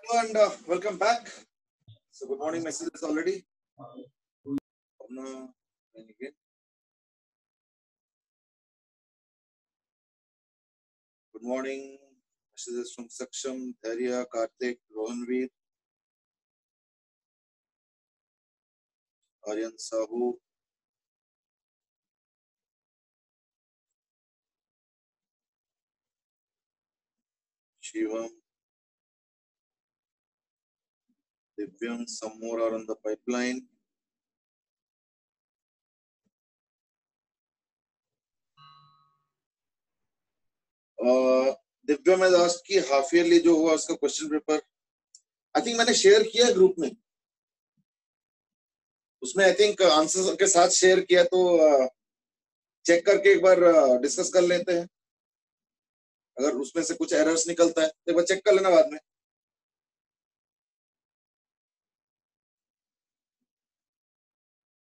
Hello and welcome back. So good morning messages already. Again. Good morning messages from Saksham, Dharya, Karthik, Rohanveer, Aryan Sahu, Shivam, Divyam. Some more are on the pipeline. Divyam has asked कि half yearly जो हुआ उसका question paper I think मैंने share किया group में, उसमें I think answer के साथ शेयर किया, तो चेक करके एक बार डिस्कस कर लेते हैं। अगर उसमें से कुछ एरर्स निकलता है तो एक बार चेक कर लेना बाद में।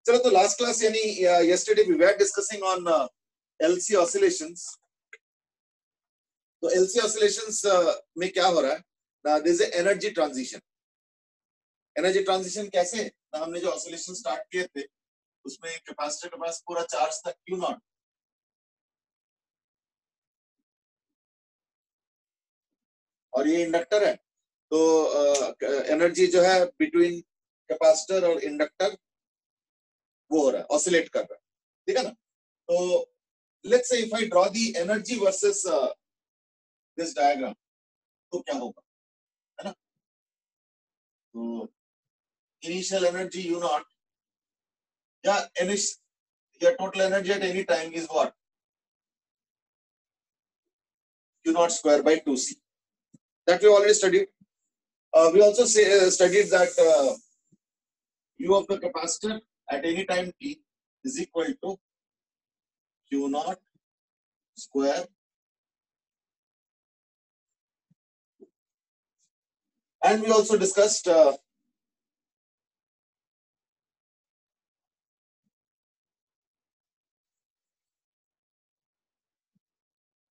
चलो, तो लास्ट क्लास यानी yesterday we were discussing on LC oscillations। तो LC oscillations में क्या हो रहा है? there is a energy transition। Energy transition कैसे? हमने जो ऑसिलेशन स्टार्ट किए थे उसमें कैपेसिटर के पास पूरा चार्ज था Q नॉट, और ये इंडक्टर है, तो एनर्जी जो है बिटवीन कैपेसिटर और इंडक्टर वो हो रहा है, ऑसिलेट कर रहा है, ठीक है ना। तो let's say if I draw the energy versus this diagram, तो क्या होगा, है ना। तो initial energy U naught, total energy at any time is what? Q naught square by 2C. That we already studied. We also studied that U of the capacitor at any time t is equal to Q naught square, and we also discussed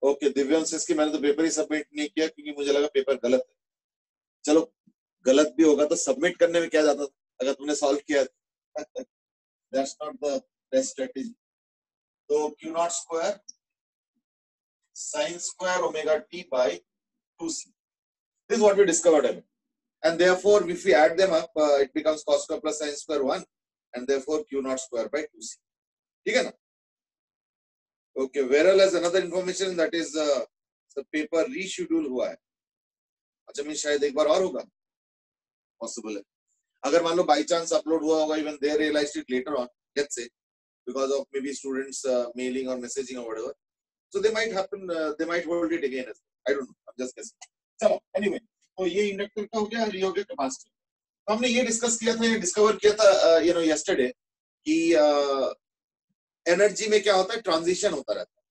okay Divyansh की मैंने तो paper ही submit नहीं किया क्योंकि मुझे लगा paper गलत है। चलो, गलत भी होगा तो सबमिट करने में क्या जाता था, अगर तुमने सॉल्व किया that's not the best strategy. तो Q naught square sin square omega t by 2C. This is what we discovered, and therefore if we add them up, it becomes cos square plus sin square 1, and therefore Q naught square by 2C. ठीक है ना? Okay, whereas another information that is the paper reschedule हुआ है। अच्छा, मैं शायद एक बार और होगा, पॉसिबल है। अगर मान लो बाई चांस अपलोड हुआ होगा, even they realized it later on, let's say because of maybe students mailing or messaging or whatever, so they might happen, they might hold it again as well. I don't know, I'm just guessing. चलो, anyway, तो ये inductor का हो गया, ये हो गया capacitor. तो हमने ये डिस्कस किया था, ये डिस्कवर किया था yesterday कि एनर्जी में क्या होता है, ट्रांजिशन होता रहता है।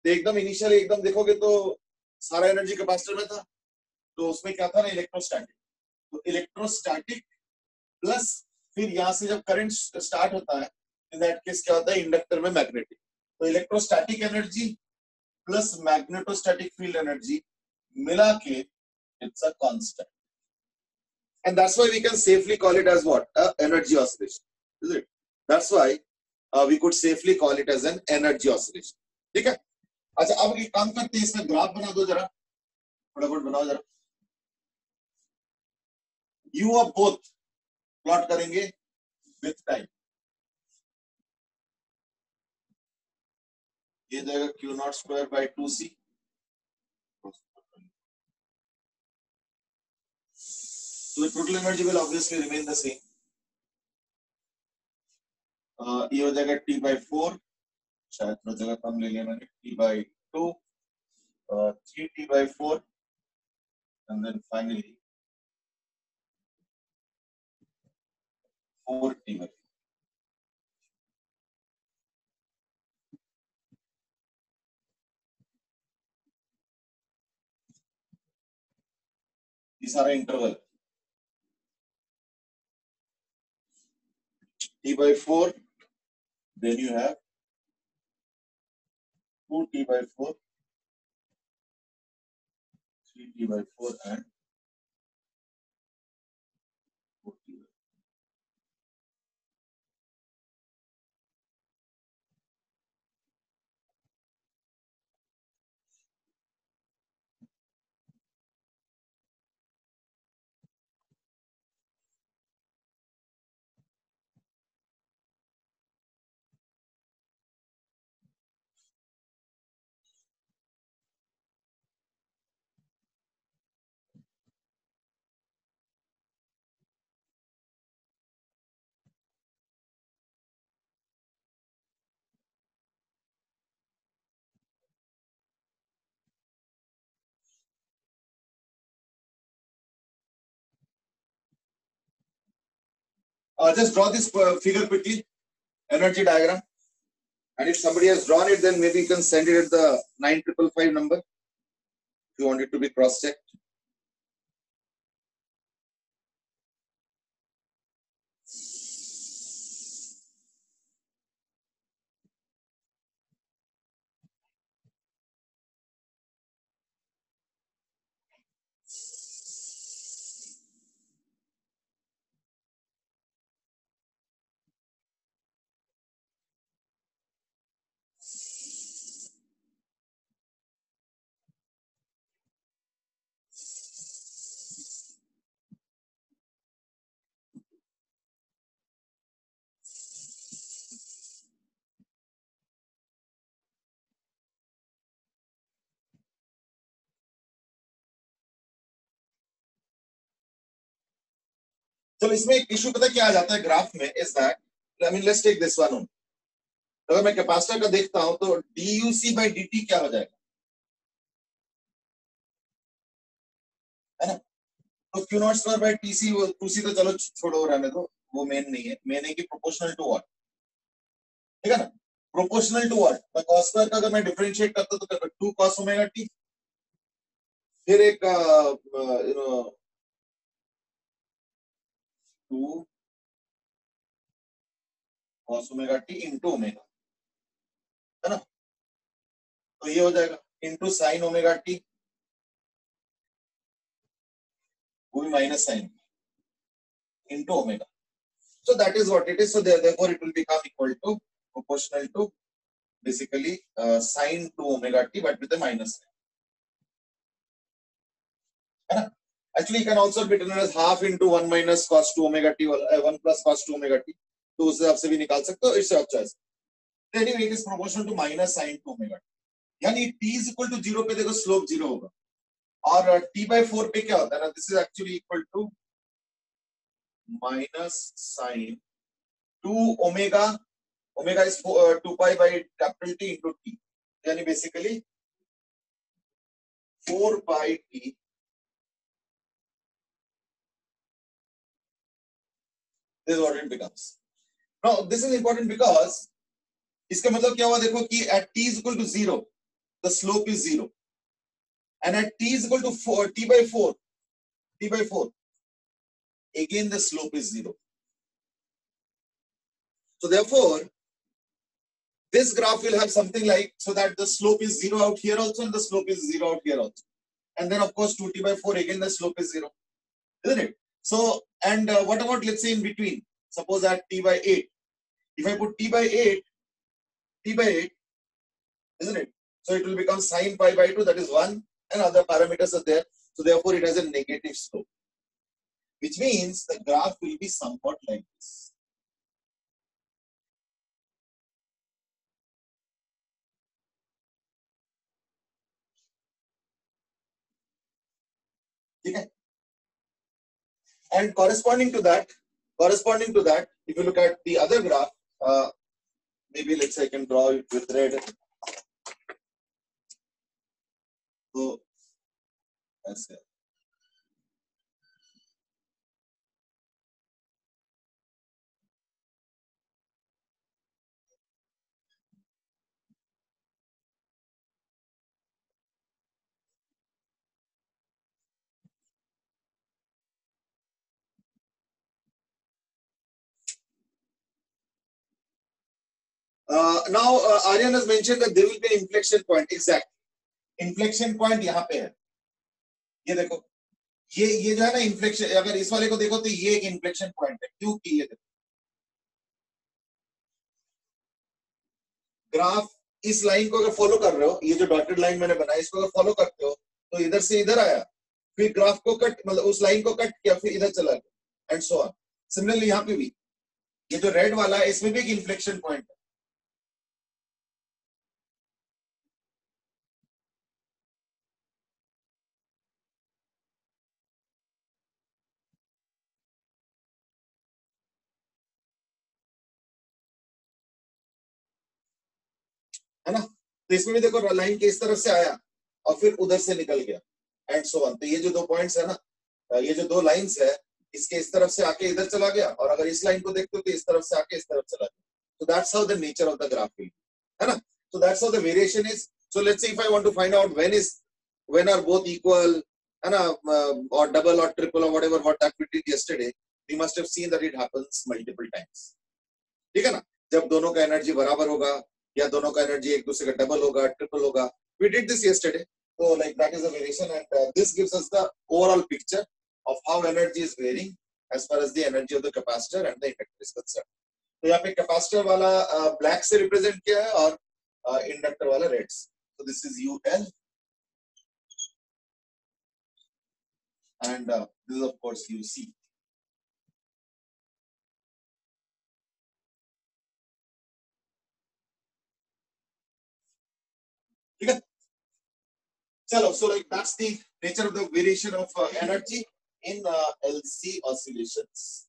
तो एकदम इनिशियली एकदम देखोगे तो सारा एनर्जी कैपेसिटर में था, तो उसमें क्या था ना, इलेक्ट्रोस्टैटिक। तो इलेक्ट्रोस्टैटिक प्लस फिर यहाँ से जब करंट स्टार्ट होता है, इन दैट केस क्या होता है, इंडक्टर में मैग्नेटिक। तो electrostatic energy plus magnetostatic field energy मिला के it's a constant, and that's why we can safely call it as what, energy oscillation, is it? That's why we could safely call it as an energy oscillation. ठीक है। अच्छा, अब एक काम करते हैं, इसका ग्राफ बना दो जरा, फटाफट बनाओ जरा। यू ऑफ बोथ प्लॉट करेंगे विथ टाइम। ये जाएगा Q naught square by 2C, so the total energy will obviously remain the same. ये हो जाएगा T by 4, शायद थोड़ा जगह कम ले लिया मैंने, T by 2, 3T by 4, and then finally 4T by 4. ये सारा interval T by 4, then you have 2T by 4, 3T by 4, and Just draw this figure quickly, energy diagram. And if somebody has drawn it, then maybe you can send it at the 9555 number if you want it to be cross-checked. तो इसमें एक issue पता क्या आ जाता है graph में, is that I mean let's take this one on. अगर मैं कैपेसिटर का देखता हूं तो डीयूसी बाई डी क्या हो जाएगा, है ना. तो Q not square by TC, two C तो चलो छोड़ो रहने दो, वो मेन नहीं है. मेन है कि प्रोपोर्शनल टू व्हाट, ठीक है ना. प्रोपोर्शनल टू व्हाट, मैं कॉस स्क्वायर का अगर मैं डिफरेंशिएट करता तो 2 cos ओमेगा टी, फिर एक you know 2 cos omega T into omega, है ना. तो ये हो जाएगा इंटू साइन ओमेगा टी, वो भी minus sine into omega. So that is what it is. So therefore it will become equal to proportional to basically sine 2 omega t but with a minus sign. Actually it can also be written as half into 1 minus cos 2 omega t or 1 plus cos 2 omega t. तो उससे आपसे भी निकाल सकते हो, it's your choice. Anyway, it is proportional to minus sine 2 omega t. यानी t is equal to 0 पे देखो स्लोप 0 होगा, और t by 4 पे क्या होता है ना, this is actually equal to minus sine 2 omega. Omega is 2 pi by capital T into T. Yani basically 4 pi T. This is what it becomes. Now this is important because इसका मतलब क्या हुआ देखो कि at T is equal to 0, the slope is 0. And at T is equal to 4, T by 4, again the slope is 0. So therefore, this graph will have something like, so that the slope is 0 out here also and the slope is 0 out here also. And then of course 2t by 4, again the slope is 0, isn't it? So, and what about, let's say in between, suppose at t by 8, if I put t by 8, isn't it? So it will become sine pi by 2, that is 1, and other parameters are there. So therefore it has a negative slope, which means the graph will be somewhat like this. Okay? And corresponding to that, if you look at the other graph, maybe let's say I can draw it with red. So that's it. Now Aryan has mentioned that there will be an inflection point. Exactly. Inflection point यहाँ पे है. ये देखो, ये जो है ना inflection, अगर इस वाले को देखो तो ये एक inflection point है. क्योंकि ये देखो ग्राफ इस लाइन को अगर फॉलो कर रहे हो, ये जो डॉटेड लाइन मैंने बनाया इसको अगर फॉलो करते हो तो इधर से इधर आया, फिर ग्राफ को कट, मतलब उस लाइन को कट किया, फिर इधर चला गया, एंड सो ऑन. सिमिलरली यहाँ पे भी ये जो रेड वाला है इसमें भी एक इन्फ्लेक्शन पॉइंट है ना. तो इसमें भी देखो लाइन के इस तरफ से आया और फिर उधर से निकल गया, एंड सो ऑन. तो ये जो 2 पॉइंट्स है ना, ये जो 2 लाइंस है, इसके इस तरफ से आके इधर चला गया, और अगर इस लाइन को देखते हो तो इस तरफ से आके इस तरफ चला गया. So that's how the nature of the graph will be, है ना? So that's how the variation is. So let's say if I want to find out when are both equal, है ना, or double or triple or whatever what that we did yesterday, we must have seen that it happens multiple times. ठीक है ना? जब दोनों का energy बराबर होगा या दोनों का एनर्जी एक दूसरे का डबल होगा, ट्रिपल होगा. We did this yesterday. So like that is a variation, and this gives us the overall picture of how energy is varying as far as the energy of the capacitor and the inductor is concerned. तो यहाँ पे capacitor वाला black से represent किया है और inductor वाला red से. So this is UL and this is of course UC. ठीक है, चलो. So like that's the nature of the variation of energy in LC oscillations.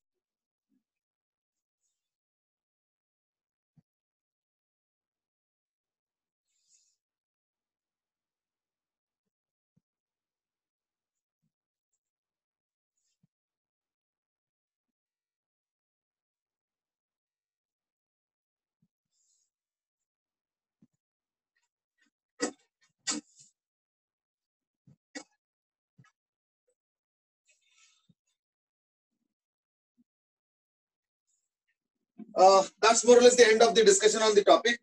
That's more or less the end of the discussion on the topic.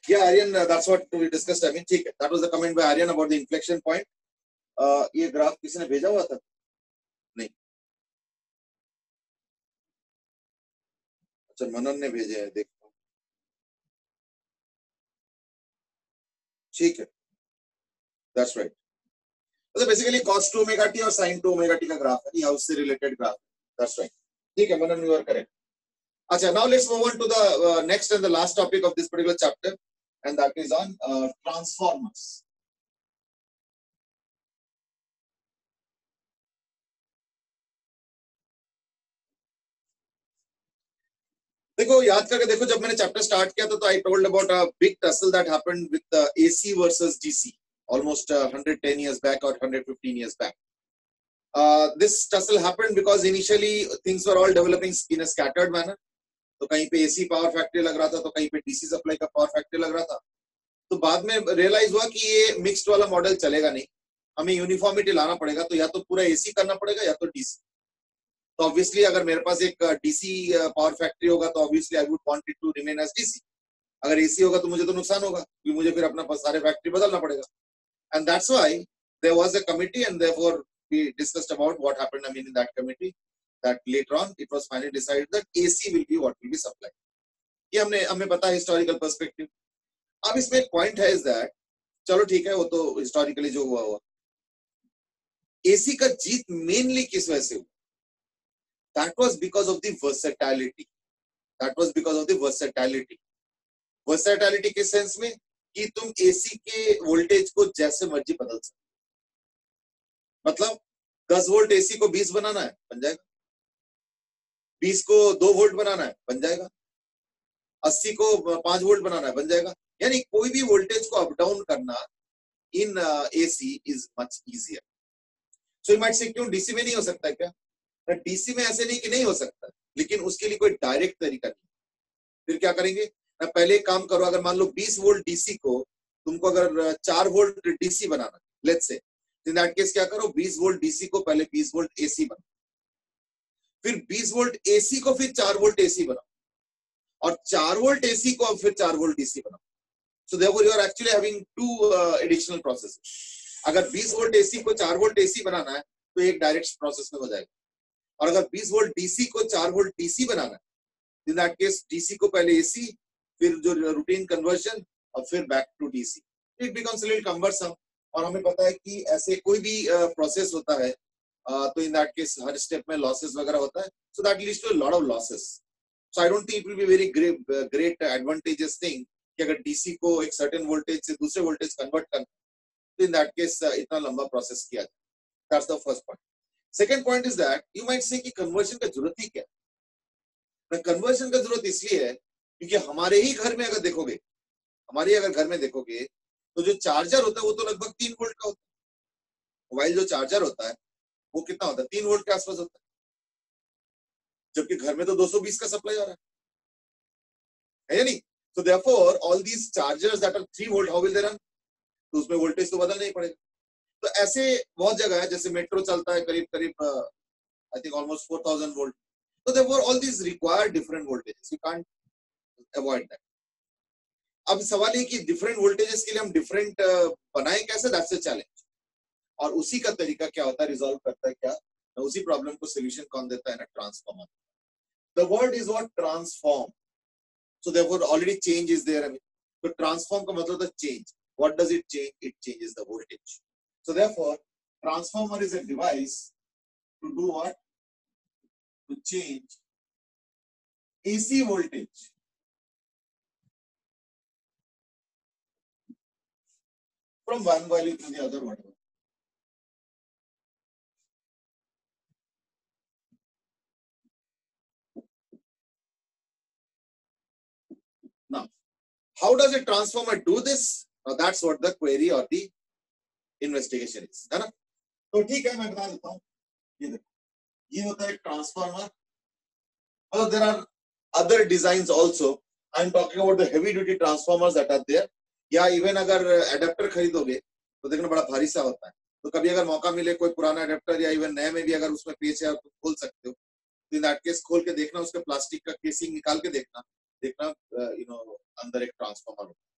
Yeah, Aryan, that's what we discussed. I mean, ठीक है, that was the comment by Aryan about the inflection point. ये graph किसी ने भेजा हुआ था? नहीं. अच्छा, मनन ने भेजे हैं, देखो. ठीक है, that's right. तो बेसिकली cos 2 omega t और sin 2 omega t का ग्राफ है, ये उससे रिलेटेड ग्राफ. That's right. ठीक है, मनन, you are correct. अच्छा, now let's move on to the next and the last topic of this particular chapter, and that is on transformers. देखो, याद करके देखो, जब मैंने चैप्टर स्टार्ट किया था तो I told about a big tussle that happened with the AC versus DC almost 110 years back or 115 years back. This tussle happened because initially things were all developing in a scattered manner. तो कहीं पे AC power factory लग रहा था, तो कहीं पे DC supply का पावर फैक्ट्री लग रहा था. तो बाद में रियलाइज हुआ कि ये मिक्स्ड वाला मॉडल चलेगा नहीं, हमें यूनिफॉर्मिटी लाना पड़ेगा. तो या तो पूरा AC करना पड़ेगा या तो DC. तो ऑब्वियसली अगर मेरे पास एक DC पावर फैक्ट्री होगा तो obviously I would want it to remain as DC. अगर AC होगा तो मुझे तो नुकसान होगा, क्योंकि मुझे फिर अपना सारे फैक्ट्री बदलना पड़ेगा. And that's why there was a committee, and therefore we discussed about what happened. I mean, in that committee, that later on it was finally decided that AC will be what will be supplied. ये हमें पता है historical perspective. अब इसमें एक point है is that, चलो ठीक है, वो तो हिस्टोरिकली जो हुआ हुआ. AC का जीत मेनली किस वजह से हुआ? That was because of the versatility. That was because of the versatility. Versatility के सेंस में कि तुम AC के वोल्टेज को जैसे मर्जी बदल सकते. मतलब 10 वोल्ट AC को 20 बनाना है, बन जाएगा. 20 को 2 वोल्ट बनाना है, बन जाएगा. 80 को 5 वोल्ट बनाना है, बन जाएगा. यानी कोई भी वोल्टेज को अप डाउन करना इन AC is much easier. So you might say क्यों DC में नहीं हो सकता क्या? DC में ऐसे नहीं कि नहीं हो सकता, लेकिन उसके लिए कोई डायरेक्ट तरीका नहीं. फिर क्या करेंगे ना, पहले काम करो. अगर मान लो 20 वोल्ट DC को तुमको अगर 4 volt DC banana, let's say, in that case क्या करो, 20 वोल्ट DC को पहले 20 वोल्ट AC बनाओ, फिर 20 वोल्ट AC को फिर 4 वोल्ट AC बनाओ, और 4 वोल्ट AC को फिर 4 वोल्ट DC बनाओ. So therefore you are actually having to additional process. अगर 20 वोल्ट AC को 4 वोल्ट AC बनाना है तो एक डायरेक्ट प्रोसेस में हो जाएगा. और अगर 20 वोल्ट DC को 4 वोल्ट DC बनाना है, इन दैट केस DC को पहले AC, फिर जो रूटीन कन्वर्जन, और फिर back to DC. It becomes a little cumbersome. और हमें पता है कि ऐसे कोई भी प्रोसेस होता है तो इन दैट केस हर स्टेप में लॉसेस वगैरह होता है. So that leads to a lot of losses. So I don't think it will be very great advantages thing कि अगर DC को एक सर्टेन वोल्टेज से दूसरे वोल्टेज कन्वर्ट करना, तो इन दैट केस इतना लंबा प्रोसेस किया जाए. That's the first point. Second point is that you might say कि कन्वर्जन का जरूरत ही क्या है? कन्वर्जन का जरूरत इसलिए है क्योंकि हमारे ही घर में अगर देखोगे, हमारे अगर घर में देखोगे तो जो चार्जर होता है वो तो लगभग 3 वोल्ट का होता है. मोबाइल जो चार्जर होता है वो कितना होता है, 3 वोल्ट के आसपास होता है, जबकि घर में तो 220 का सप्लाई आ रहा है या नहीं? So therefore all these chargers that are 3 volt, how will they run? तो उसमें वोल्टेज तो बदलना ही पड़ेगा। तो ऐसे बहुत जगह है, जैसे मेट्रो चलता है करीब करीब आई थिंक ऑलमोस्ट 4000 वोल्ट। तो therefore all these require different voltages, you can't avoid that। अब सवाल ये कि डिफरेंट वोल्टेजेस के लिए हम डिफरेंट बनाए कैसे, दैट्स अ चैलेंज। और उसी का तरीका क्या होता है, रिजॉल्व करता है क्या, उसी प्रॉब्लम को सोल्यूशन कौन देता है ना, transformer. The word is what, transform. So therefore already change is there. तो ट्रांसफॉर्म का मतलब होता है change. What does it change? It changes the voltage. So therefore transformer is a device to do what, to change AC voltage from one value to the other, whatever। Now, how does a transformer do this? Now, that's what the query or the investigation is, है ना? तो ठीक है, मैं बता देता हूँ। ये देखो, ये होता है transformer. Well, there are other designs also. I'm talking about the heavy duty transformers that are there। या इवन अगर एडेप्टर खरीदोगे तो देखना बड़ा भारी सा होता है। तो कभी अगर मौका मिले कोई पुराना एडेप्टर या इवन नए में भी अगर उसमें पेच है तो खोल सकते हो। तो इन दैट केस खोल के देखना, उसके प्लास्टिक का केसिंग निकाल के देखना, देखना अंदर एक ट्रांसफार्मर होता है।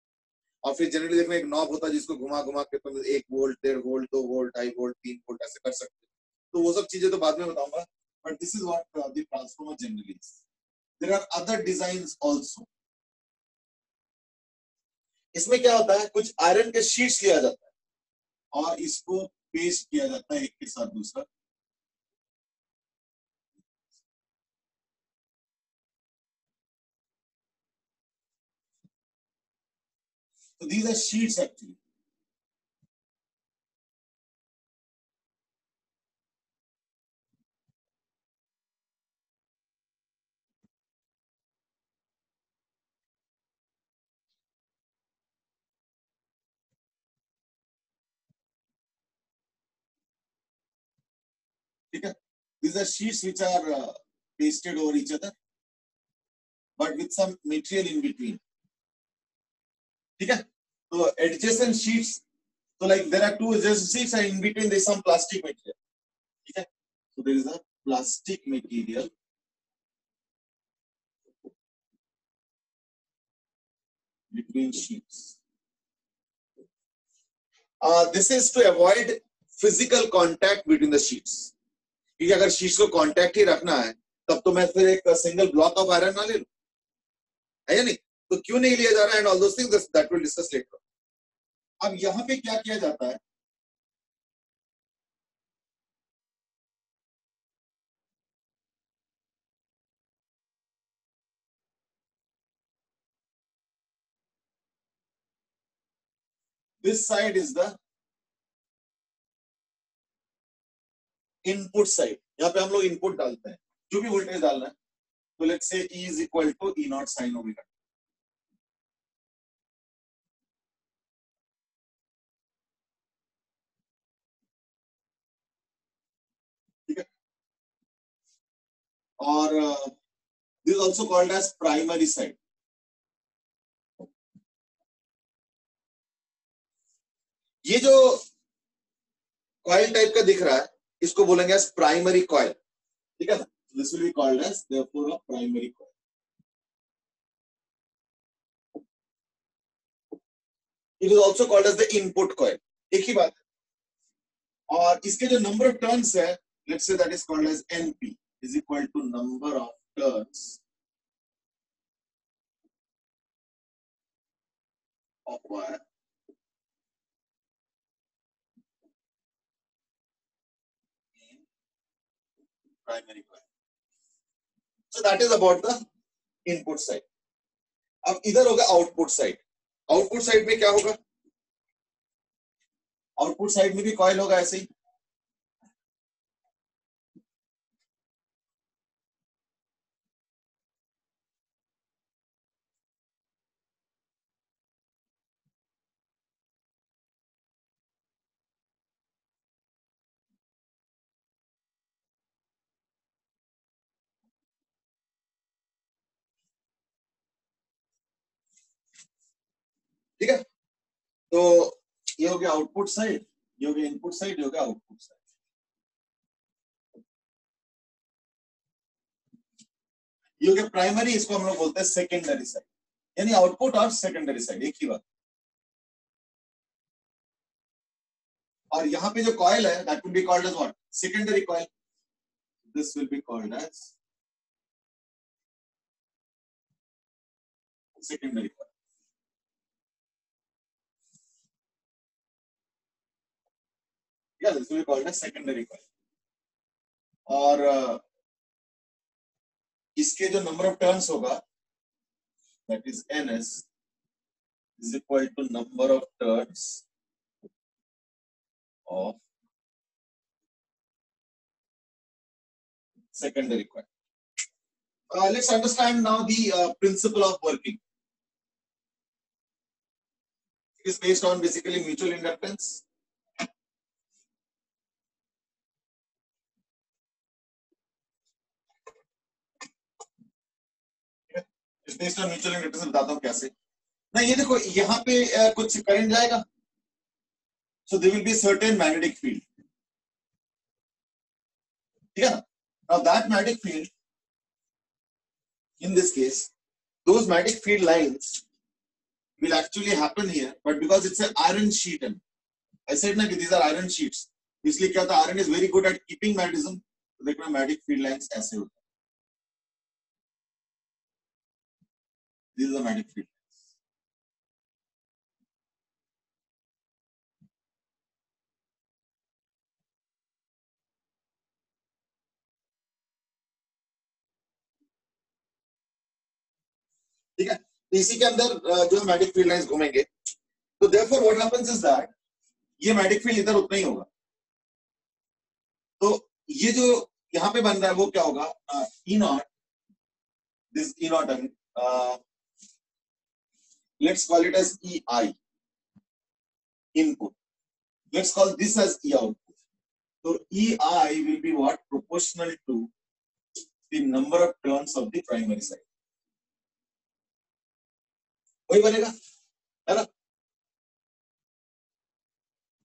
और फिर जनरली देखना एक नॉब होता है जिसको घुमा घुमा के तुम 1 volt, 1.5 volt, 2 volt, 2.5 volt, 3 volt ऐसे कर सकते हो। तो वो सब चीजें तो बाद में बताऊंगा, but this is what the transformer generally is. There are other designs also. इसमें क्या होता है, कुछ आयरन के शीट्स लिया जाता है और इसको पेस्ट किया जाता है एक के साथ दूसरा। तो दीज आर शीट्स एक्चुअली। ठीक है, these are sheets which are pasted over each other but with some material in between। ठीक है, तो adjacent sheets, so like there are two adjacent sheets and in between there is some plastic material। ठीक है, so there is a plastic material between sheets। This is to avoid physical contact between the sheets। क्योंकि अगर sheets को contact ही रखना है तब तो मैं फिर एक सिंगल ब्लॉक ऑफ आयरन ना ले लूं, है या नहीं? तो क्यों नहीं लिया जा रहा है, and all those things that will discuss later. अब यहाँ पे क्या किया जाता है, this side is the input side. यहाँ पे हम लोग इनपुट डालते हैं, जो भी वोल्टेज डालना है। तो let's say E is equal to E not sine omega. ठीक है, और this also called as primary side. ये जो कॉइल टाइप का दिख रहा है इसको बोलेंगे एज प्राइमरी कॉइल। ठीक है, this will be called as therefore a primary coil. It is also called as the input coil, एक ही बात है। और इसके जो नंबर ऑफ टर्न्स है, let's say that is called as NP is equal to number of turns of wire in primary coil. So that is about the input side. अब इधर होगा आउटपुट साइड। आउटपुट साइड में क्या होगा, output side में भी coil होगा ऐसे ही। ठीक है, तो ये हो गया आउटपुट साइड, ये हो गया इनपुट साइड, ये हो गया आउटपुट साइड। ये हो गया प्राइमरी, इसको हम लोग बोलते हैं सेकेंडरी साइड, यानी आउटपुट और सेकेंडरी साइड एक ही बात। और यहाँ पे जो कॉइल है that will be called as what, secondary coil, this will be called as secondary coil. या this will be called as secondary coil. और इसके जो नंबर ऑफ टर्न्स होगा that is ns is equal to number of turns of secondary coil. Let's understand now the principle of working. It is based on basically mutual inductance. It's based on mutual inductance. बताता हूँ कैसे। ना ये देखो यहाँ पे कुछ current जाएगा, so there will be certain magnetic field. ठीक है ना? Now that magnetic field, in this case, those magnetic field lines will actually happen here, but because it's an iron sheet, and I said ना कि these are iron sheets, इसलिए क्या होता है, iron is very good at keeping magnetism. तो देखना magnetic field lines ऐसे होता है। This is the magnetic field. ठीक है, तो इसी के अंदर जो मैग्नेटिक फील्ड लाइंस घूमेंगे, तो therefore what happens is that ये मैग्नेटिक फील्ड इधर उतना ही होगा। तो ये जो यहाँ पे बन रहा है वो क्या होगा, E naught, this E naught, let's call it as E I input, let's call this as E output. तो E I will be what, proportional to the number of turns of the primary side, वही बनेगा, है ना।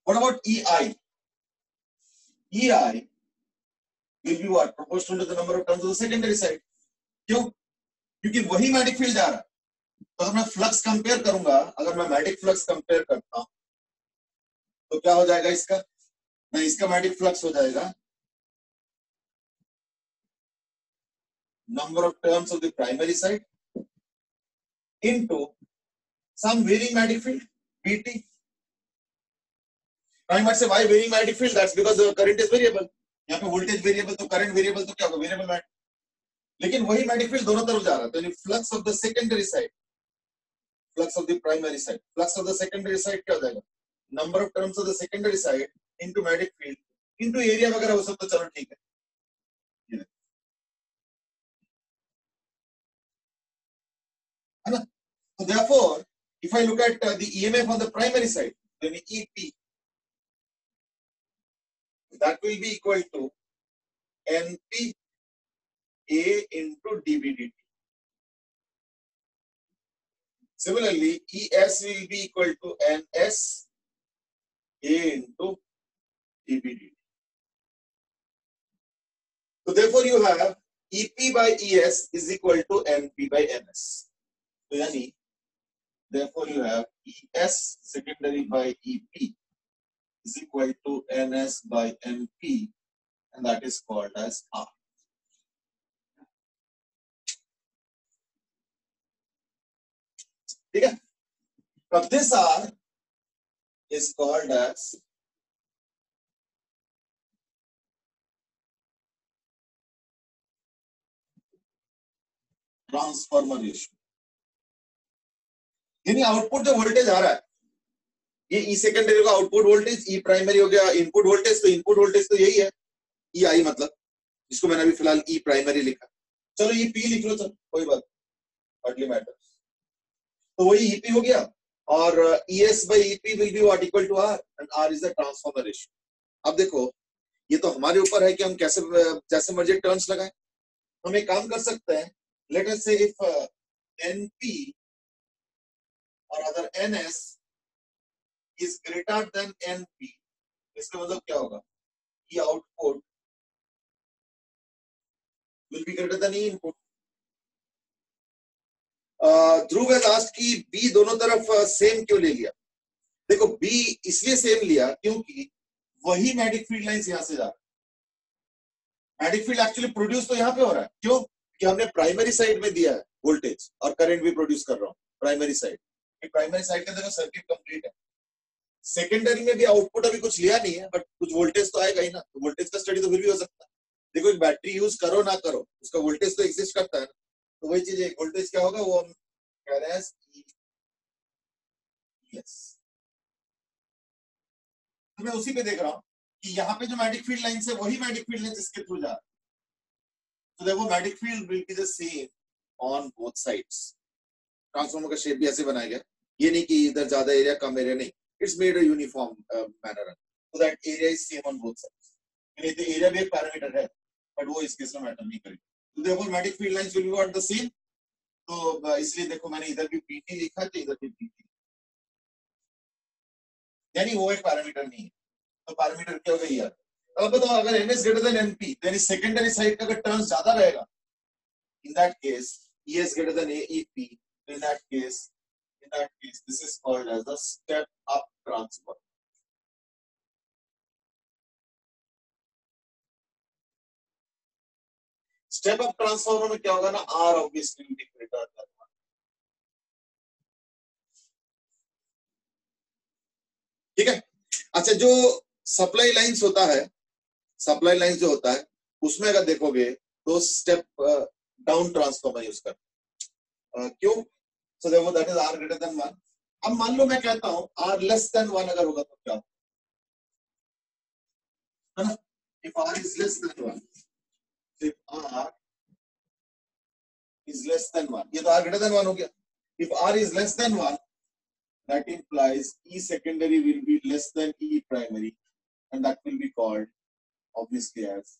What about E I, E I will be what, proportional to the number of turns of the secondary side. क्यों? क्योंकि वही magnetic field जा रहा है। तो अगर मैं फ्लक्स कंपेयर करूंगा, अगर मैं मैग्नेटिक फ्लक्स कंपेयर करता हूं तो क्या हो जाएगा इसका, ना इसका मैग्नेटिक फ्लक्स हो जाएगा number of turns of the primary side into some varying magnetic field Vt. Now you might say why varying magnetic field? That's because the current is variable. यहाँ पे वोल्टेज वेरिएबल तो current variable, तो क्या होगा, variable magnet. लेकिन वही magnetic field दोनों तरफ जा रहा है, तो flux of the secondary side, flux of the primary side, flux of the secondary side क्या हो जाएगा, number of terms of the secondary side into magnetic field into area वगैरह वो सब तो चलो ठीक है ना। So therefore, if I look at the EMF on the primary side, then EP, that will be equal to NP A into dBdt. Similarly, ES will be equal to NS A into dBdt. So therefore, you have EP by ES is equal to NP by NS. So yani, therefore, you have ES secondary by EP is equal to NS by NP, and that is called as R. ठीक है, now this R is called as transformer ratio. यानी output जो voltage आ रहा है, ये ई secondary का output voltage, ई primary हो गया इनपुट वोल्टेज, तो इनपुट वोल्टेज तो यही है ई आई, मतलब जिसको मैंने अभी फिलहाल ई प्राइमरी लिखा। चलो ई पी लिख लो, चलो कोई बात, हार्डली मैटर। तो वही ईपी हो गया, और ES by EP will be what, equal to R, and R is the transformer ratio. अब देखो ये तो हमारे ऊपर है कि हम कैसे जैसे मर्जी टर्न्स लगाएं। हम एक काम कर सकते हैं, लेट अस से इफ NP और अगर NS is greater than NP, इसका मतलब क्या होगा कि output will be greater than E input. Dhruv has asked कि बी दोनों तरफ सेम क्यों ले लिया। देखो बी इसलिए सेम लिया क्योंकि वही मैग्नेटिक फील्ड लाइंस यहां से जा रहा है। मैग्नेटिक फील्ड एक्चुअली प्रोड्यूस तो यहां पे हो रहा है, क्यों कि हमने प्राइमरी साइड में दिया है वोल्टेज और करंट भी प्रोड्यूस कर रहा हूं प्राइमरी साइड। प्राइमरी साइड का देखो सर्किट कंप्लीट है। सेकेंडरी में भी आउटपुट अभी कुछ लिया नहीं है, बट कुछ वोल्टेज तो आएगा ही ना, तो वोल्टेज का स्टडी तो फिर भी हो सकता है। देखो एक बैटरी यूज करो ना करो, उसका वोल्टेज तो एग्जिस्ट करता है ना, तो वही चीज है, वोल्टेज क्या होगा वो हम कह रहे हैं यस। तो मैं उसी पे देख रहा हूँ कि यहाँ पे जो मैग्नेटिक फील्ड लाइन है वही मैग्नेटिक फील्ड लाइन इसके थ्रू जा रहा है, तो देखो magnetic field will be the same on both sides. Transformer का शेप भी ऐसे बनाया गया, ये नहीं कि इधर ज्यादा एरिया कम एरिया, नहीं, it's made a uniform manner so that area is same on both sides. यानी तो एरिया भी एक पैरामीटर है, बट वो इस केस में मैटर नहीं करेगा। तो देखो magnetic field lines will be what the same, तो इसलिए देखो मैंने इधर भी PT लिखा तो इधर भी PT, यानी वो एक पैरामीटर नहीं है। तो पैरामीटर क्या हो गई यार। अब बताओ अगर NS ग्रेटर देन NP, यानी सेकेंडरी साइड का अगर टर्न्स ज्यादा रहेगा, in that case ES greater than AEP, in that case this is called as the step up transformer। Step up transformer में क्या होगा ना, R obviously will be greater than 1। ठीक है। अच्छा जो सप्लाई लाइंस होता है, सप्लाई लाइंस जो होता है उसमें अगर देखोगे तो स्टेप डाउन ट्रांसफार्मर यूज करते हैं। क्यों? सो देखो that is R greater than 1। अब मान लो मैं कहता हूं R less than 1 अगर होगा तो क्या है ना, if R is less than 1, if R is less than 1, ये तो R greater than 1 हो गया। If R is less than 1, that implies E secondary will be less than E primary, and that will be called obviously as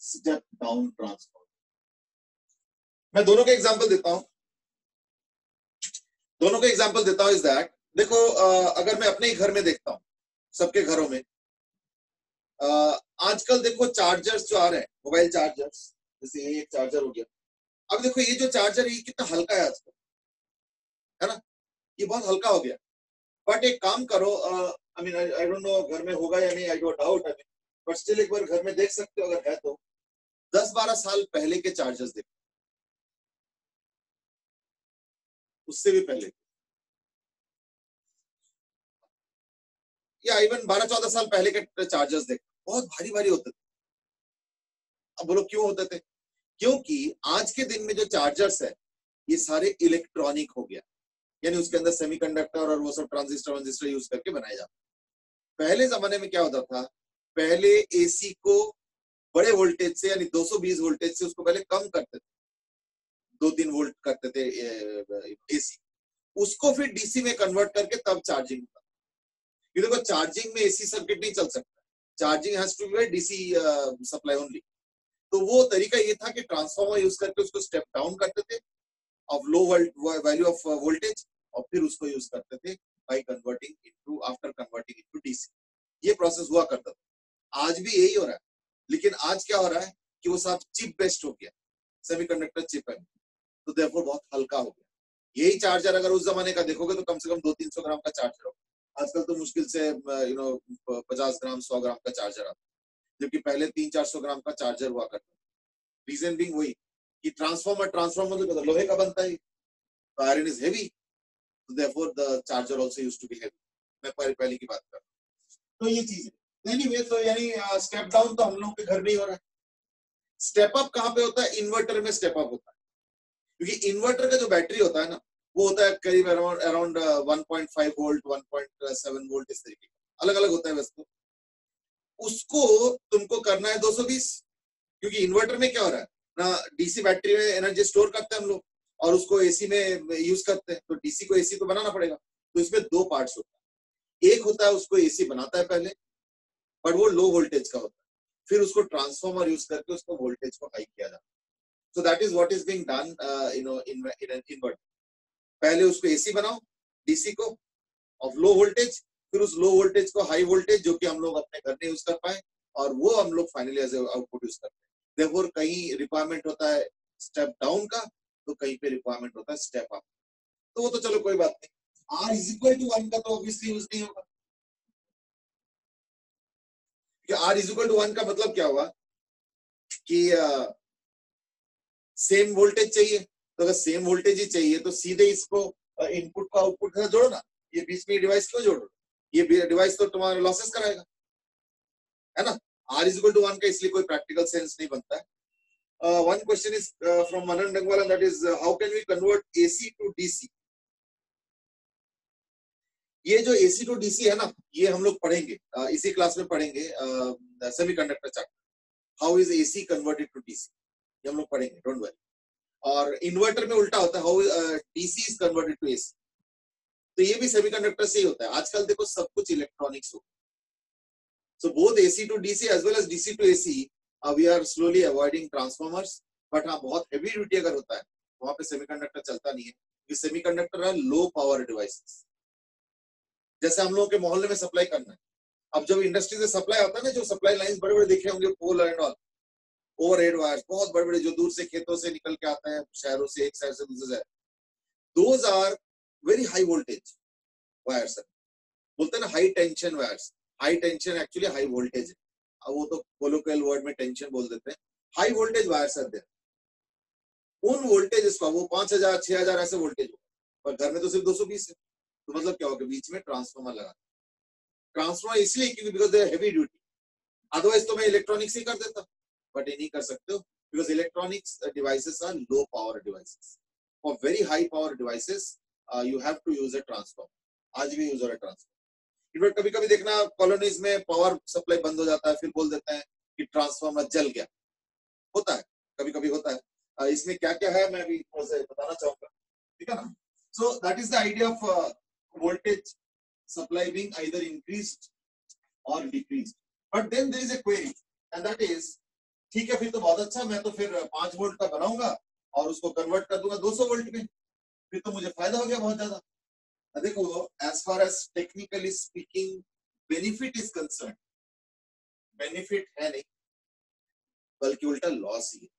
step down transformer। मैं दोनों के example देता हूं, दोनों के एग्जांपल देता हूं इज दैट, देखो अगर मैं अपने ही घर में देखता हूं, सबके घरों में आजकल देखो चार्जर्स जो आ रहे हैं, मोबाइल चार्जर्स, जैसे ये एक चार्जर हो गया। अब देखो ये जो चार्जर है ये कितना हल्का है आजकल, है ना, ये बहुत हल्का हो गया। बट एक काम करो, I mean I don't know घर में होगा या नहीं, I don't doubt, I mean but still एक बार घर में देख सकते हो अगर है तो, 10-12 साल पहले के चार्जर्स देखो, उससे भी पहले, या इवन 12-14 साल पहले के चार्जर्स देखो, बहुत भारी भारी होते थे। अब बोलो क्यों होते थे? क्योंकि आज के दिन में जो चार्जर्स है ये सारे इलेक्ट्रॉनिक हो गया, यानी उसके अंदर सेमीकंडक्टर और वो सब ट्रांजिस्टर यूज करके बनाए जाते। पहले जमाने में क्या होता था, पहले एसी को बड़े वोल्टेज से यानी 220 वोल्टेज से उसको पहले कम करते थे, 2-3 वोल्ट करते थे एसी, उसको फिर डीसी में कन्वर्ट करके तब चार्जिंग होता। ये देखो चार्जिंग में एसी सर्किट नहीं चल सकता, charging has to be DC supply only. तो वो तरीका ये था कि ट्रांसफार्मर यूज करके उसको स्टेप डाउन करते थे of low value of voltage, और फिर उसको यूज करते थे by converting into, after converting into DC. ये प्रोसेस हुआ करता था, आज भी यही हो रहा है। लेकिन आज क्या हो रहा है कि वो सब चिप बेस्ड हो गया, सेमीकंडक्टर चिप है, तो देयरफॉर बहुत हल्का हो गया। यही चार्जर अगर उस जमाने का देखोगे तो कम से कम 200-300 ग्राम का चार्जर होगा, आजकल तो मुश्किल से 50 ग्राम 100 ग्राम का चार्जर आता, जबकि पहले 300-400 ग्राम का चार्जर हुआ करता। रीजन बिंग वही कि ट्रांसफार्मर तो लोहे का बनता है, तो आयरन इज हेवी, तो therefore the charger also used to be heavy. मैं पहले की बात कर रहा हूं। तो ये चीज है। एनीवे, तो यानी स्टेप डाउन तो हम लोगों के घर में ही हो रहा है। स्टेप अप कहां पे होता है? इन्वर्टर में स्टेप अप होता है, क्योंकि इन्वर्टर का जो बैटरी होता है ना, वो होता है करीब अराउंड 1.5 वोल्ट 1.7 वोल्ट, इस तरीके का अलग अलग होता है वैसे। उसको तुमको करना है 220, क्योंकि इन्वर्टर में क्या हो रहा है ना, डीसी बैटरी में एनर्जी स्टोर करते हैं हम लोग और उसको एसी में यूज करते हैं, तो डीसी को एसी तो बनाना पड़ेगा। तो इसमें 2 पार्ट्स होता है, एक होता है उसको एसी बनाता है पहले, बट वो लो वोल्टेज का होता है, फिर उसको ट्रांसफार्मर यूज करके उसको वोल्टेज को हाई किया जाता है। So that is what is being done in an inverter. पहले उसको एसी बनाओ, डीसी को ऑफ लो वोल्टेज, फिर उस लो वोल्टेज को हाई वोल्टेज जो कि हम लोग अपने घर में यूज कर पाए, और वो हम लोग फाइनली एज आउटपुट यूज करते हैं। देयरफॉर कहीं रिक्वायरमेंट होता है स्टेप डाउन का, तो कहीं पे रिक्वायरमेंट होता है स्टेप अप। तो वो तो चलो कोई बात नहीं। आर इज इक्वल टू 1 का तो ऑब्वियसली यूज नहीं होगा, कि आर इज इक्वल टू 1 का मतलब क्या हुआ कि सेम वोल्टेज चाहिए। तो अगर सेम वोल्टेज ही चाहिए तो सीधे इसको इनपुट को आउटपुट के साथ जोड़ो ना, ये बीच में डिवाइस क्यों जोड़ रहे हो? ये डिवाइस तो तुम्हारा लॉसेस कराएगा, है ना। आर इज इक्वल टू 1 का इसलिए कोई प्रैक्टिकल सेंस नहीं बनता है। One question is from Manan Dangwal, and that is how can we convert AC to DC? ये जो AC to DC है ना, ये हम लोग पढ़ेंगे इसी क्लास में पढ़ेंगे, semiconductor chapter, how is AC converted to DC, ये हम लोग पढ़ेंगे, डोंट वरी। और इन्वर्टर में उल्टा होता है, how DC is converted to AC, तो ये भी सेमीकंडक्टर से ही होता है। आजकल देखो सब कुछ इलेक्ट्रॉनिक्स हो, so both AC to DC as well as DC to AC we are slowly avoiding transformers, but हाँ बहुत हेवी ड्यूटी अगर होता है वहां पे सेमीकंडक्टर चलता नहीं है, क्योंकि सेमीकंडक्टर है लो पावर डिवाइसेस। जैसे हम लोगों के मोहल्ले में सप्लाई करना है, अब जब इंडस्ट्री से सप्लाई आता है ना, जो सप्लाई लाइंस बड़े बड़े देखे होंगे, pole and all, overhead wires बहुत बड़े बड़े जो दूर से खेतों से निकल के आते हैं, शहरों से एक साइड से दूसरे side, those are very high voltage wires, बोलते हैं ना high tension wires. High tension actually high voltage है, अब वो तो कोलोकियल वर्ड में टेंशन बोल देते हैं। High voltage wires are there, उन वोल्टेज का वो 5000 6000 ऐसे वोल्टेज हो, पर घर में तो सिर्फ 220 है, तो मतलब क्या होगा, बीच में ट्रांसफार्मर लगा। ट्रांसफार्मर इसलिए क्योंकि because they are heavy duty, otherwise तो मैं इलेक्ट्रॉनिक्स ही कर देता, बट ये नहीं कर सकते हो, because electronics devices are low power devices. For very high power devices you have to use a transformer, आज भी यूज हो रहा है ट्रांसफार्मर। इनफैक्ट कभी कभी देखना कॉलोनीज में पावर सप्लाई बंद हो जाता है, फिर बोल देते हैं कि ट्रांसफार्मर जल गया, होता है कभी कभी होता है। इसमें क्या क्या है मैं भी थोड़ा सा बताना चाहूंगा, ठीक है ना। So that is the idea of voltage supply being either increased और decreased, but then there is a query and that is, ठीक है फिर तो बहुत अच्छा, मैं तो फिर 5 वोल्ट का बनाऊंगा और उसको कन्वर्ट कर दूंगा 200 वोल्ट में, फिर तो मुझे फायदा हो गया बहुत ज्यादा। देखो as far as technically speaking benefit is concerned, benefit है नहीं, बल्कि उल्टा लॉस ही है।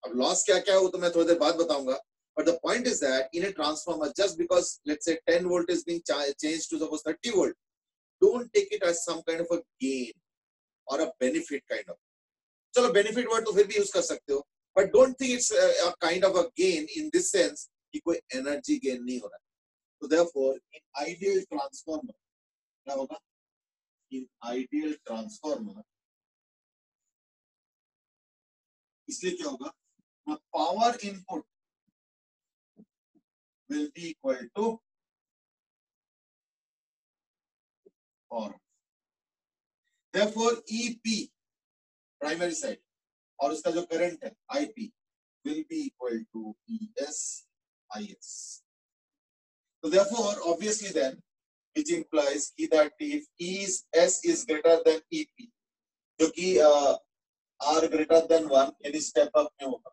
अब लॉस क्या क्या है वो तो मैं थोड़ी देर बाद बताऊंगा, but the point is that in a transformer, just because let's say 10 volt is being changed to suppose 30 volt, don't take it as some kind of a gain or a benefit kind of, चलो benefit word तो फिर भी use कर सकते हो, but don't think it's a kind of a gain in this sense कि कोई energy gain नहीं हो रहा है। So therefore, in ideal transformer, क्या होगा? In ideal transformer, इसलिए क्या होगा? The power input will be equal to power. Therefore, EP primary side और उसका जो करंट है IP will be equal to ES IS. So therefore, obviously then, which implies that if ES is greater than EP, जो कि R greater than 1 यानी step up में होगा,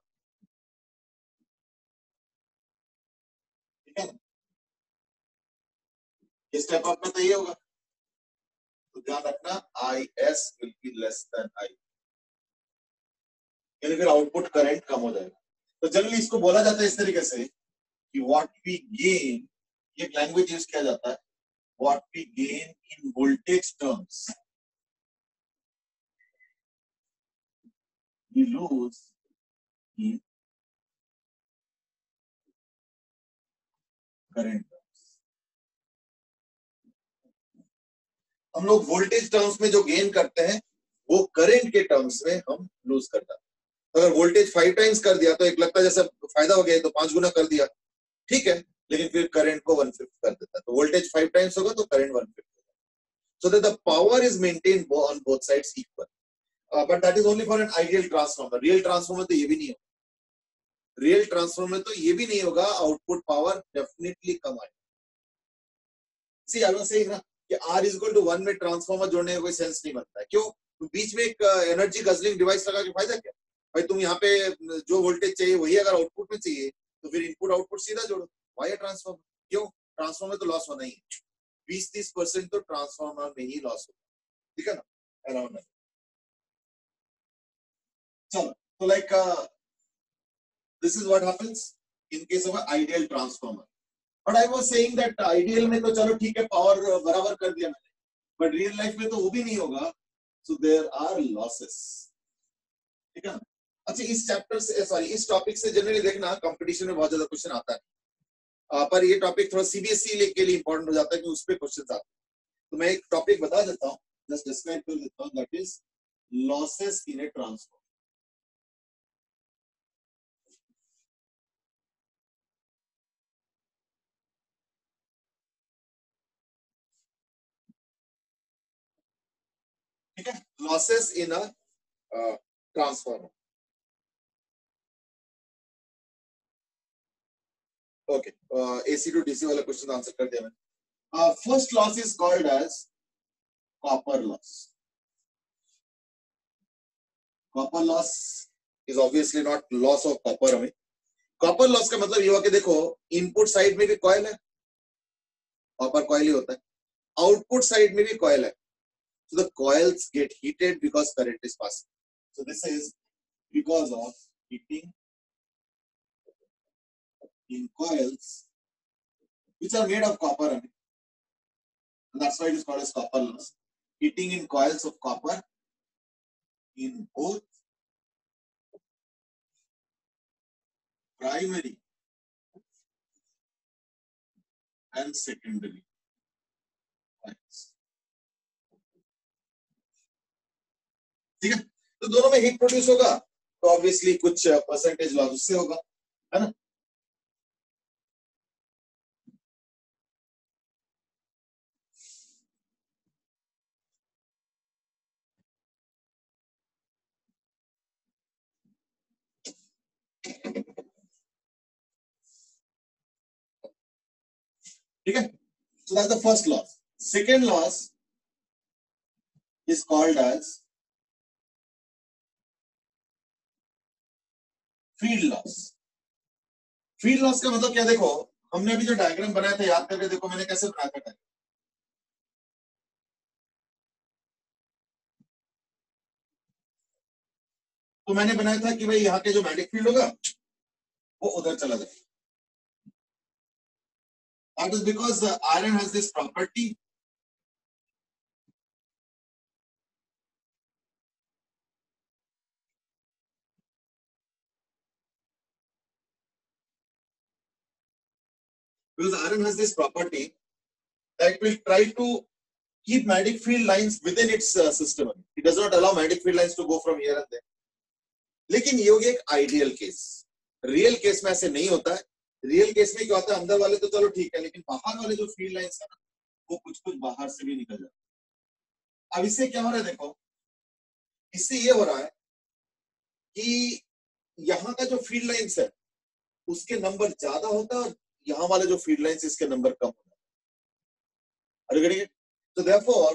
ठीक है। ये स्टेप अप में तो ये होगा, तो ध्यान रखना IS will be less than I, यानी फिर आउटपुट करंट कम हो जाएगा। तो जनरली इसको बोला जाता है इस तरीके से कि व्हाट वी गेन, ये लैंग्वेज यूज किया जाता है, what we gain in voltage terms we lose in current terms। हम लोग वोल्टेज टर्म्स में जो गेन करते हैं वो करंट के टर्म्स में हम लूज करता है। अगर वोल्टेज 5 टाइम्स कर दिया तो एक लगता है जैसे फायदा हो गया, तो 5 गुना कर दिया, ठीक है, लेकिन फिर करंट को 1/5 कर देता है। तो वोल्टेज 5 टाइम्स होगा तो करंट 1/5 होगा, सो that the power is maintained on both sides equal, but that is only for an ideal transformer. Real transformer तो ये भी नहीं होगा, रियल ट्रांसफार्मर में तो ये भी नहीं होगा, आउटपुट पावर डेफिनेटली कम आएगा। सी आई वाज सेइंग ना कि R इज इक्वल टू 1 में ट्रांसफार्मर जोड़ने का कोई सेंस नहीं बनता है। क्यों? तो बीच में एक एनर्जी गजलिंग डिवाइस लगा के फायदा क्या भाई? तुम यहाँ पे जो वोल्टेज चाहिए वही अगर आउटपुट में चाहिए तो फिर इनपुट आउटपुट सीधा जोड़ो, वाई ट्रांसफार्मर। क्यों? ट्रांसफार्मर तो लॉस होना ही है, 20-30% तो ट्रांसफार्मर में ही लॉस होगा, ठीक है ना, अराउंड। चलो, तो like this is what happens in case of an ideal transformer. But I was saying that ideal में तो चलो ठीक है, पावर बराबर कर दिया मैंने, but real life में तो वो भी नहीं होगा, so there are losses, ठीक है ना। अच्छा, इस चैप्टर से सॉरी इस टॉपिक से जनरली देखना कंपटीशन में बहुत ज्यादा क्वेश्चन आता है, पर ये टॉपिक थोड़ा सीबीएसई के लिए इंपॉर्टेंट हो जाता है कि उस पर क्वेश्चन आते हैं। तो मैं एक टॉपिक बता देता हूँ, जस्ट डिस्क्राइब कर देता हूँ, that is losses in a transformer. ठीक है, losses in a transformer. Okay, AC to DC वाला क्वेश्चन आंसर कर दिया मैंने। First loss is called as copper loss. Copper loss is obviously not loss of copper. हमें copper loss का मतलब ये हुआ कि देखो, इनपुट साइड में भी कॉइल है, कॉपर कॉइल ही होता है, आउटपुट साइड में भी कॉइल है, so the coils get heated because current is passing, so this is because of heating in coils which are made of copper, and that's why it is called as copper loss. Heating in coils of copper in both primary and secondary coils, ठीक है। तो दोनों में heat produce होगा, तो obviously कुछ percentage loss उससे होगा, है ना। ठीक है, so that's the first loss. Second loss is called as field loss. Field loss का मतलब क्या, देखो हमने अभी जो डायग्राम बनाया था, याद करके देखो मैंने कैसे बनाया था डायग्राम। तो मैंने बनाया था कि भाई यहाँ के जो मैग्नेटिक फील्ड होगा वो उधर चला जाए। That is because the iron has this property that will try to keep magnetic field lines within its system. It does not allow magnetic field lines to go from here and there. लेकिन ये हो गया एक ideal case. Real case में ऐसे नहीं होता है। रियल केस में क्या होता है, अंदर वाले तो चलो ठीक है, लेकिन बाहर वाले जो फील्ड लाइंस है ना, वो कुछ कुछ बाहर से भी निकल जाते। अब इससे क्या हो रहा है, देखो इससे ये हो रहा है कि यहाँ का जो फील्ड लाइंस है उसके नंबर ज्यादा होता है, और यहाँ वाले जो फील्ड लाइंस इसके नंबर कम होता है। Are you getting it? So therefore,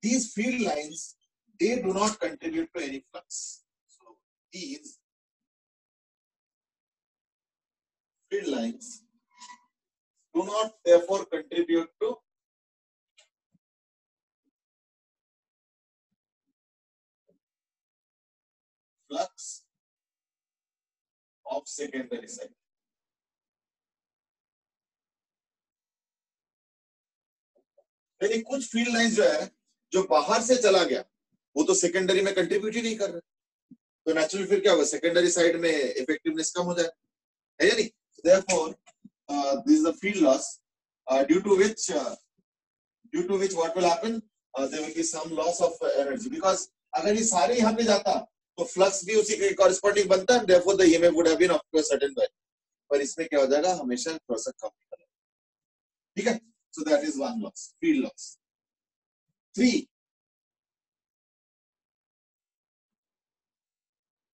these field lines, they do not contribute to any flux. So these field lines do not therefore contribute to flux of secondary side. यानी कुछ field lines जो है, जो बाहर से चला गया, वो तो सेकेंडरी में कंट्रीब्यूट ही नहीं कर रहे, तो नेचुरली फिर क्या होगा, सेकेंडरी साइड में इफेक्टिवनेस कम हो जाए, है या नहीं। Therefore, this is the field loss, due to which what will happen, there will be some loss of energy, because अगर ये सारे यहाँ पे जाता तो फ्लक्स भी उसी के कॉरेस्पॉन्डिंग बनता है, therefore the EMF would have been up to a certain value, पर इसमें क्या हो जाएगा, हमेशा थोड़ा सा कम निकलेगा, ठीक है। So that is one loss, field loss. 3,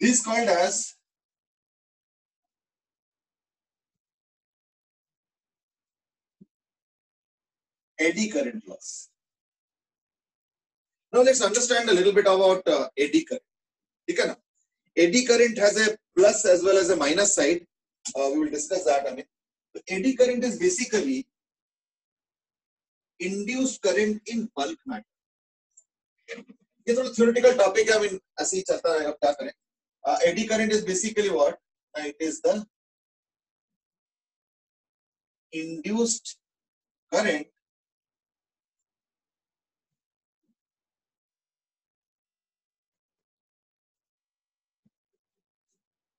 this is called as eddy current loss. Now let's understand a little bit about eddy current. ठीक है ना, eddy current has a plus as well as a minus side. We will discuss that. I mean, eddy current is basically induced current in bulk matter. ये थोड़ा theoretical topic है, I mean ऐसे ही चलता रहेगा, क्या करें। AD current is basically what, it is the induced current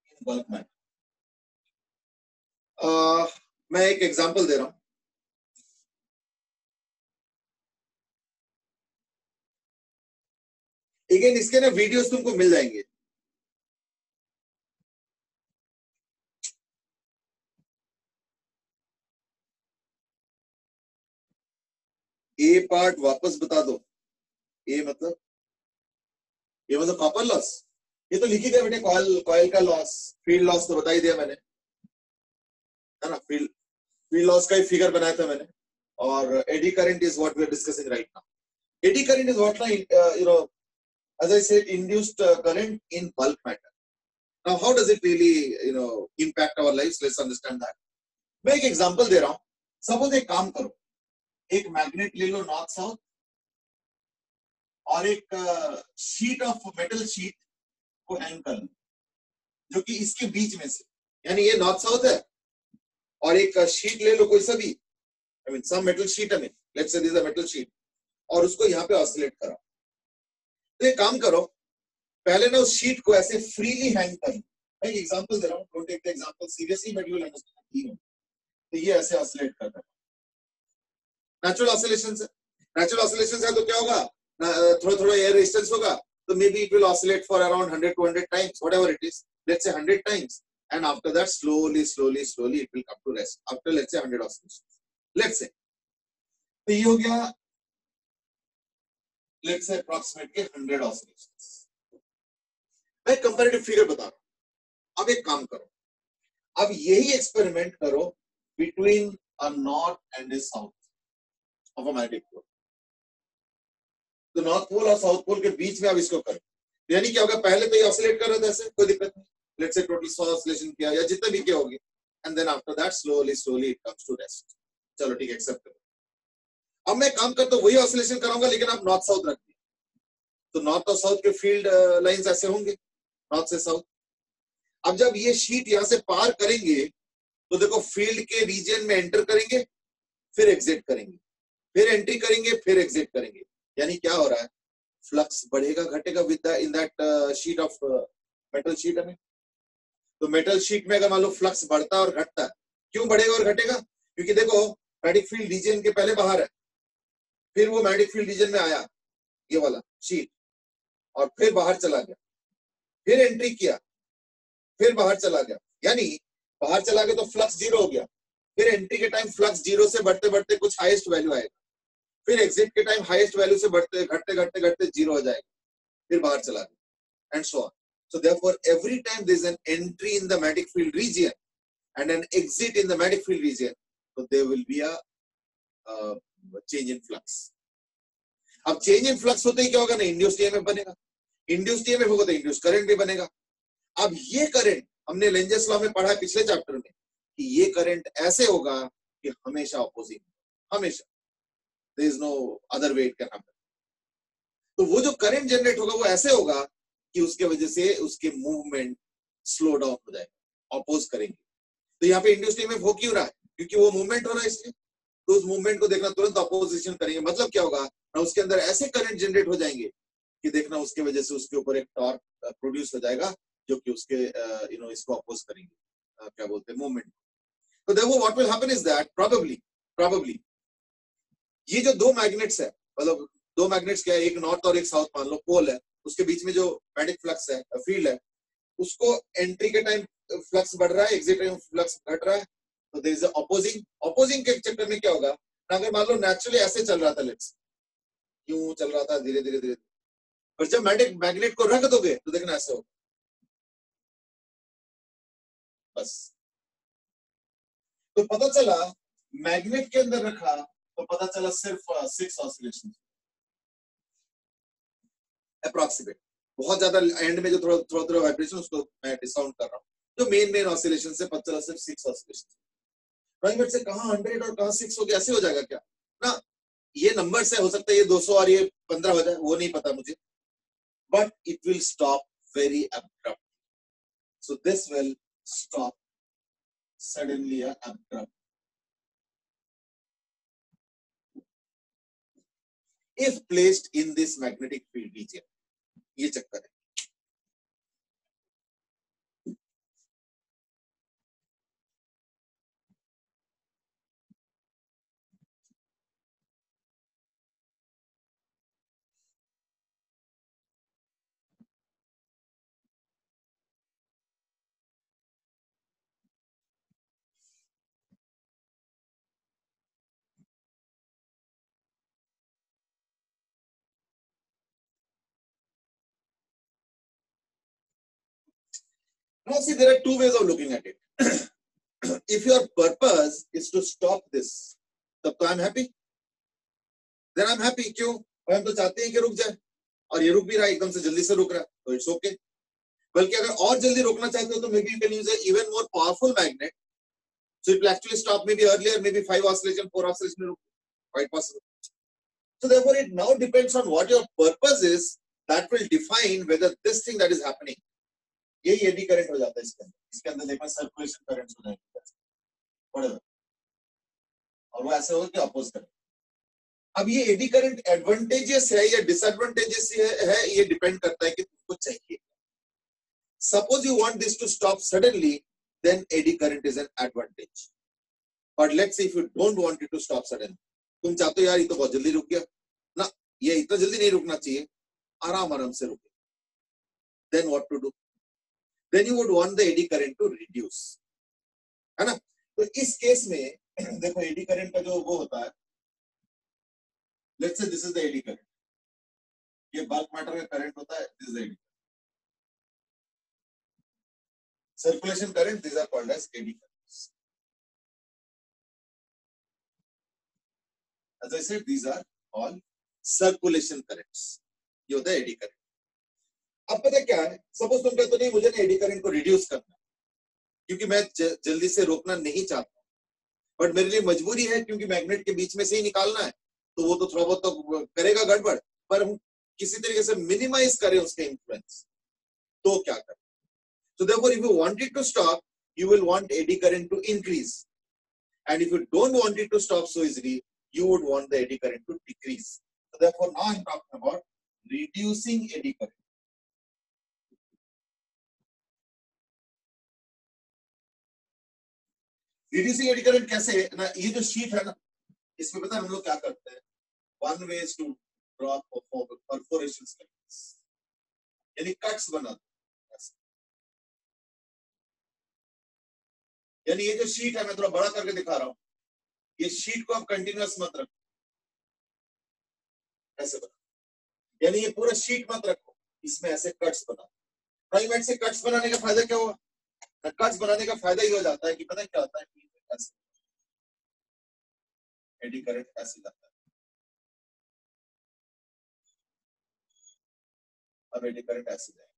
in bulk matter. मैं एक एग्जांपल दे रहा हूं। अगेन इसके ना वीडियोस तुमको मिल जाएंगे। ए पार्ट वापस बता दो। ए मतलब, ये मतलब कॉपर लॉस, ये तो लिख ही दिया बेटे। कॉइल कॉइल का लॉस, फील्ड लॉस तो बता ही दिया मैंने, है ना। फील्ड फील्ड लॉस का ही फिगर बनाया था मैंने। और eddy current is what we are discussing right now. Eddy current is what, you know, as I said, induced current in bulk matter. Now, how does it really, you know, impact our lives? Let's understand that. मैं एक example दे रहा हूं। Suppose एक काम करो, एक magnet ले लो नॉर्थ साउथ, और एक शीट ऑफ मेटल शीट को हैंग कर लो, जो कि इसके बीच में से, यानी ये नॉर्थ साउथ है, और एक शीट ले लो कोई सा भी, I mean some metal sheet, I mean let's say this is a metal sheet, और उसको यहाँ पे ऑसिलेट करो। तो एक काम करो, पहले ना उस शीट को ऐसे फ्रीली हैंग कर लो। मैं एक एग्जांपल दे रहा हूँ, don't take the example seriously but you will understand. तो ये ऐसे ऑसिलेट करता है, नेचुरल ऑसिलेशंस है। नेचुरल ऑसिलेशंस है तो क्या होगा, थोड़ा थोड़ा एयर रेजिस्टेंस होगा, तो may be it will oscillate for around 100 to 100 times, whatever it is, let's say 100 times, and after that slowly it will come to rest after let's say 100 oscillations, let's say। तो ये हो गया let's say approximately 100 oscillations। मैं comparative figure बता रहा हूं। अब एक काम करो, अब यही एक्सपेरिमेंट करो between a north and a south of a magnetic pole. तो नॉर्थ पोल और साउथ पोल के बीच में अब इसको करो, यानी क्या होगा, पहले तो ये ऑसिलेट कर रहा था ऐसे, कोई दिक्कत नहीं, लेट्स से टोटल 100 ऑसिलेशन किया या जितने भी किए होंगे, and then after that slowly it comes to rest. चलो ठीक है, एक्सेप्ट करो। अब मैं काम करता हूं, वही ऑसिलेशन कराऊंगा, लेकिन आप नॉर्थ साउथ रख दिए, तो नॉर्थ और साउथ के फील्ड लाइंस ऐसे होंगे, नॉर्थ से साउथ। अब जब ये शीट यहां से पार करेंगे, तो देखो फील्ड के रीजन में एंटर करेंगे, फिर एग्जिट करेंगे, फिर एंट्री करेंगे, फिर एग्जिट करेंगे। यानी क्या हो रहा है, फ्लक्स बढ़ेगा घटेगा with in that sheet of metal sheet में। तो मेटल शीट में अगर मान लो फ्लक्स बढ़ता है और घटता है, क्यों बढ़ेगा और घटेगा, क्योंकि देखो मैग्नेटिक फील्ड रीजन के पहले बाहर है, फिर वो मैग्नेटिक फील्ड रीजन में आया ये वाला शीट, और फिर बाहर चला गया, फिर एंट्री किया, फिर बाहर चला गया, यानी बाहर चला गया तो फ्लक्स जीरो हो गया, फिर एंट्री के टाइम फ्लक्स जीरो से बढ़ते बढ़ते कुछ हाईएस्ट वैल्यू आएगा, फिर एग्जिट के टाइम हाईएस्ट वैल्यू से बढ़ते घटते घटते घटते जीरो हो जाएगा, फिर बाहर चला गया, and so on. So therefore, every time there is an entry in the magnetic field region and an exit in the magnetic field region, so there will be a change in flux. अब change in flux होते ही क्या होगा ना, induced EMF बनेगा, induced EMF होगा तो induced current भी बनेगा। अब ये करंट हमने लेंजेस लॉ में पढ़ा है पिछले चैप्टर में, कि ये करंट ऐसे होगा कि हमेशा ऑपोजिट, हमेशा, there is no other way it can happen। तो वो जो करंट जनरेट होगा वो ऐसे होगा कि उसके वजह से उसके मूवमेंट स्लो डाउन हो जाएगा, ऑपोज करेंगे। तो यहाँ पे इंड्यूस्ड ईएमएफ हो क्यों रहा है, क्योंकि वो मूवमेंट हो रहा है इसलिए, तो उस मूवमेंट को देखना तुरंत ऑपोजिशन करेंगे। मतलब क्या होगा ना, उसके अंदर ऐसे करंट जनरेट हो जाएंगे कि देखना उसके वजह से उसके ऊपर एक टॉर्क प्रोड्यूस हो जाएगा, जो कि उसके इसको अपोज करेंगे, क्या बोलते हैं, मूवमेंट। तो देखो what will happen is that probably ये जो दो मैग्नेट्स है, मतलब दो मैग्नेट्स क्या है, एक नॉर्थ और एक साउथ मान लो पोल है, उसके बीच में जो मैग्नेटिक फ्लक्स है, फील्ड है, उसको एंट्री के टाइम फ्लक्स बढ़ रहा है, एग्जिट टाइम फ्लक्स घट रहा है, तो देयर इज ऑपोजिंग के चक्कर में क्या होगा, अगर मान लो नेचुरली ऐसे चल रहा था, लेट्स क्यों चल रहा था धीरे धीरे, पर जब मैग्नेट को रख दोगे तो देखना ऐसे होगा, बस। तो पता चला मैग्नेट के अंदर रखा तो पता चला सिर्फ 6 ऑसिलेशन अप्रॉक्सीमेट, बहुत ज्यादा एंड में जो थोड़ा वाइब्रेशन उसको मैं डिस्काउंट कर रहा हूँ, जो मेन ऑसिलेशन से पता चला सिर्फ 6 ऑसिलेशन। प्राइवेट से कहां 100 और कहां 6 हो गया, ऐसे हो जाएगा क्या ना, ये नंबर से हो सकता है ये 200 और ये 15 हो जाए, वो नहीं पता मुझे, but it will stop very abrupt. So this will stop suddenly or abrupt. If placed in this magnetic field region. ये चक्कर है. Now see, there are two ways of looking at it. If your purpose is to stop this, तब तो I'm happy. Then I'm happy. क्यों? हम तो चाहते हैं कि रुक जाए, और ये रुक भी रहा है, एकदम से जल्दी से रुक रहा है, तो इट्स ओके. बल्कि अगर और जल्दी रोकना चाहते हो तो maybe you can use an even more powerful magnet, so it will actually stop maybe earlier, maybe 5 oscillation, 4 oscillation, quite possible. So therefore, it now depends on what your purpose is. That will define whether this thing that is happening, ये eddy current हो जाता है इसके अंदर देखना circulation currents हो जाएंगे, और वो ऐसे होगा कि अपोज करें. अब ये एडी करंट एडवांटेजेस है या डिसएडवांटेजेस है, ये डिपेंड करता है कि तुमको चाहिए. Suppose you want this to stop suddenly, then eddy current is an advantage. But let's say if you don't want it to stop suddenly, तुम चाहते हो यार ये तो बहुत जल्दी रुक गया ना, ये इतना जल्दी नहीं रुकना चाहिए, आराम आराम से रुके, then what to do? Then you would want the eddy current to reduce, है ना. तो इस केस में देखो एडी करंट का जो वो होता है, let's say this is the eddy current, ये बल्क मैटर का करंट होता है, this is the eddy circulation current, these are called as eddy currents. As I said, these are all circulation currents. ये होता है एडी करंट. अब पता क्या है, सपोज तुम कहते हो नहीं मुझे ना एडी करंट को रिड्यूस करना, क्योंकि मैं जल्दी से रोकना नहीं चाहता, बट मेरे लिए मजबूरी है क्योंकि मैग्नेट के बीच में से ही निकालना है, तो वो तो थोड़ा बहुत तो करेगा गड़बड़, पर हम किसी तरीके से मिनिमाइज करें उसके इन्फ्लुएंस, तो क्या करें? So therefore, if you want it to stop, you will want eddy current to increase, and if you don't want it to stop so easily, you would want the eddy current to decrease. So therefore, now I'm talking about reducing eddy current. Reducing eddy current कैसे है ना, ये जो sheet है ना, इसमें पता है हम लोग क्या करते हैं, वन वे टू ड्रॉ परफोरेशंस, यानी कट्स बनाते हैं. यानी ये जो शीट है, मैं थोड़ा बड़ा करके दिखा रहा हूं, ये शीट को आप कंटिन्यूअस मत रखो, ऐसे बना, यानी ये पूरा शीट मत रखो, इसमें ऐसे कट्स बना. प्राइमेट से कट्स बनाने का फायदा क्या हुआ? कट्स बनाने का फायदा ये हो जाता है कि पता है क्या होता है, एडी करंट ऐसे जाता है. अब एडी करंट ऐसे जाएगा,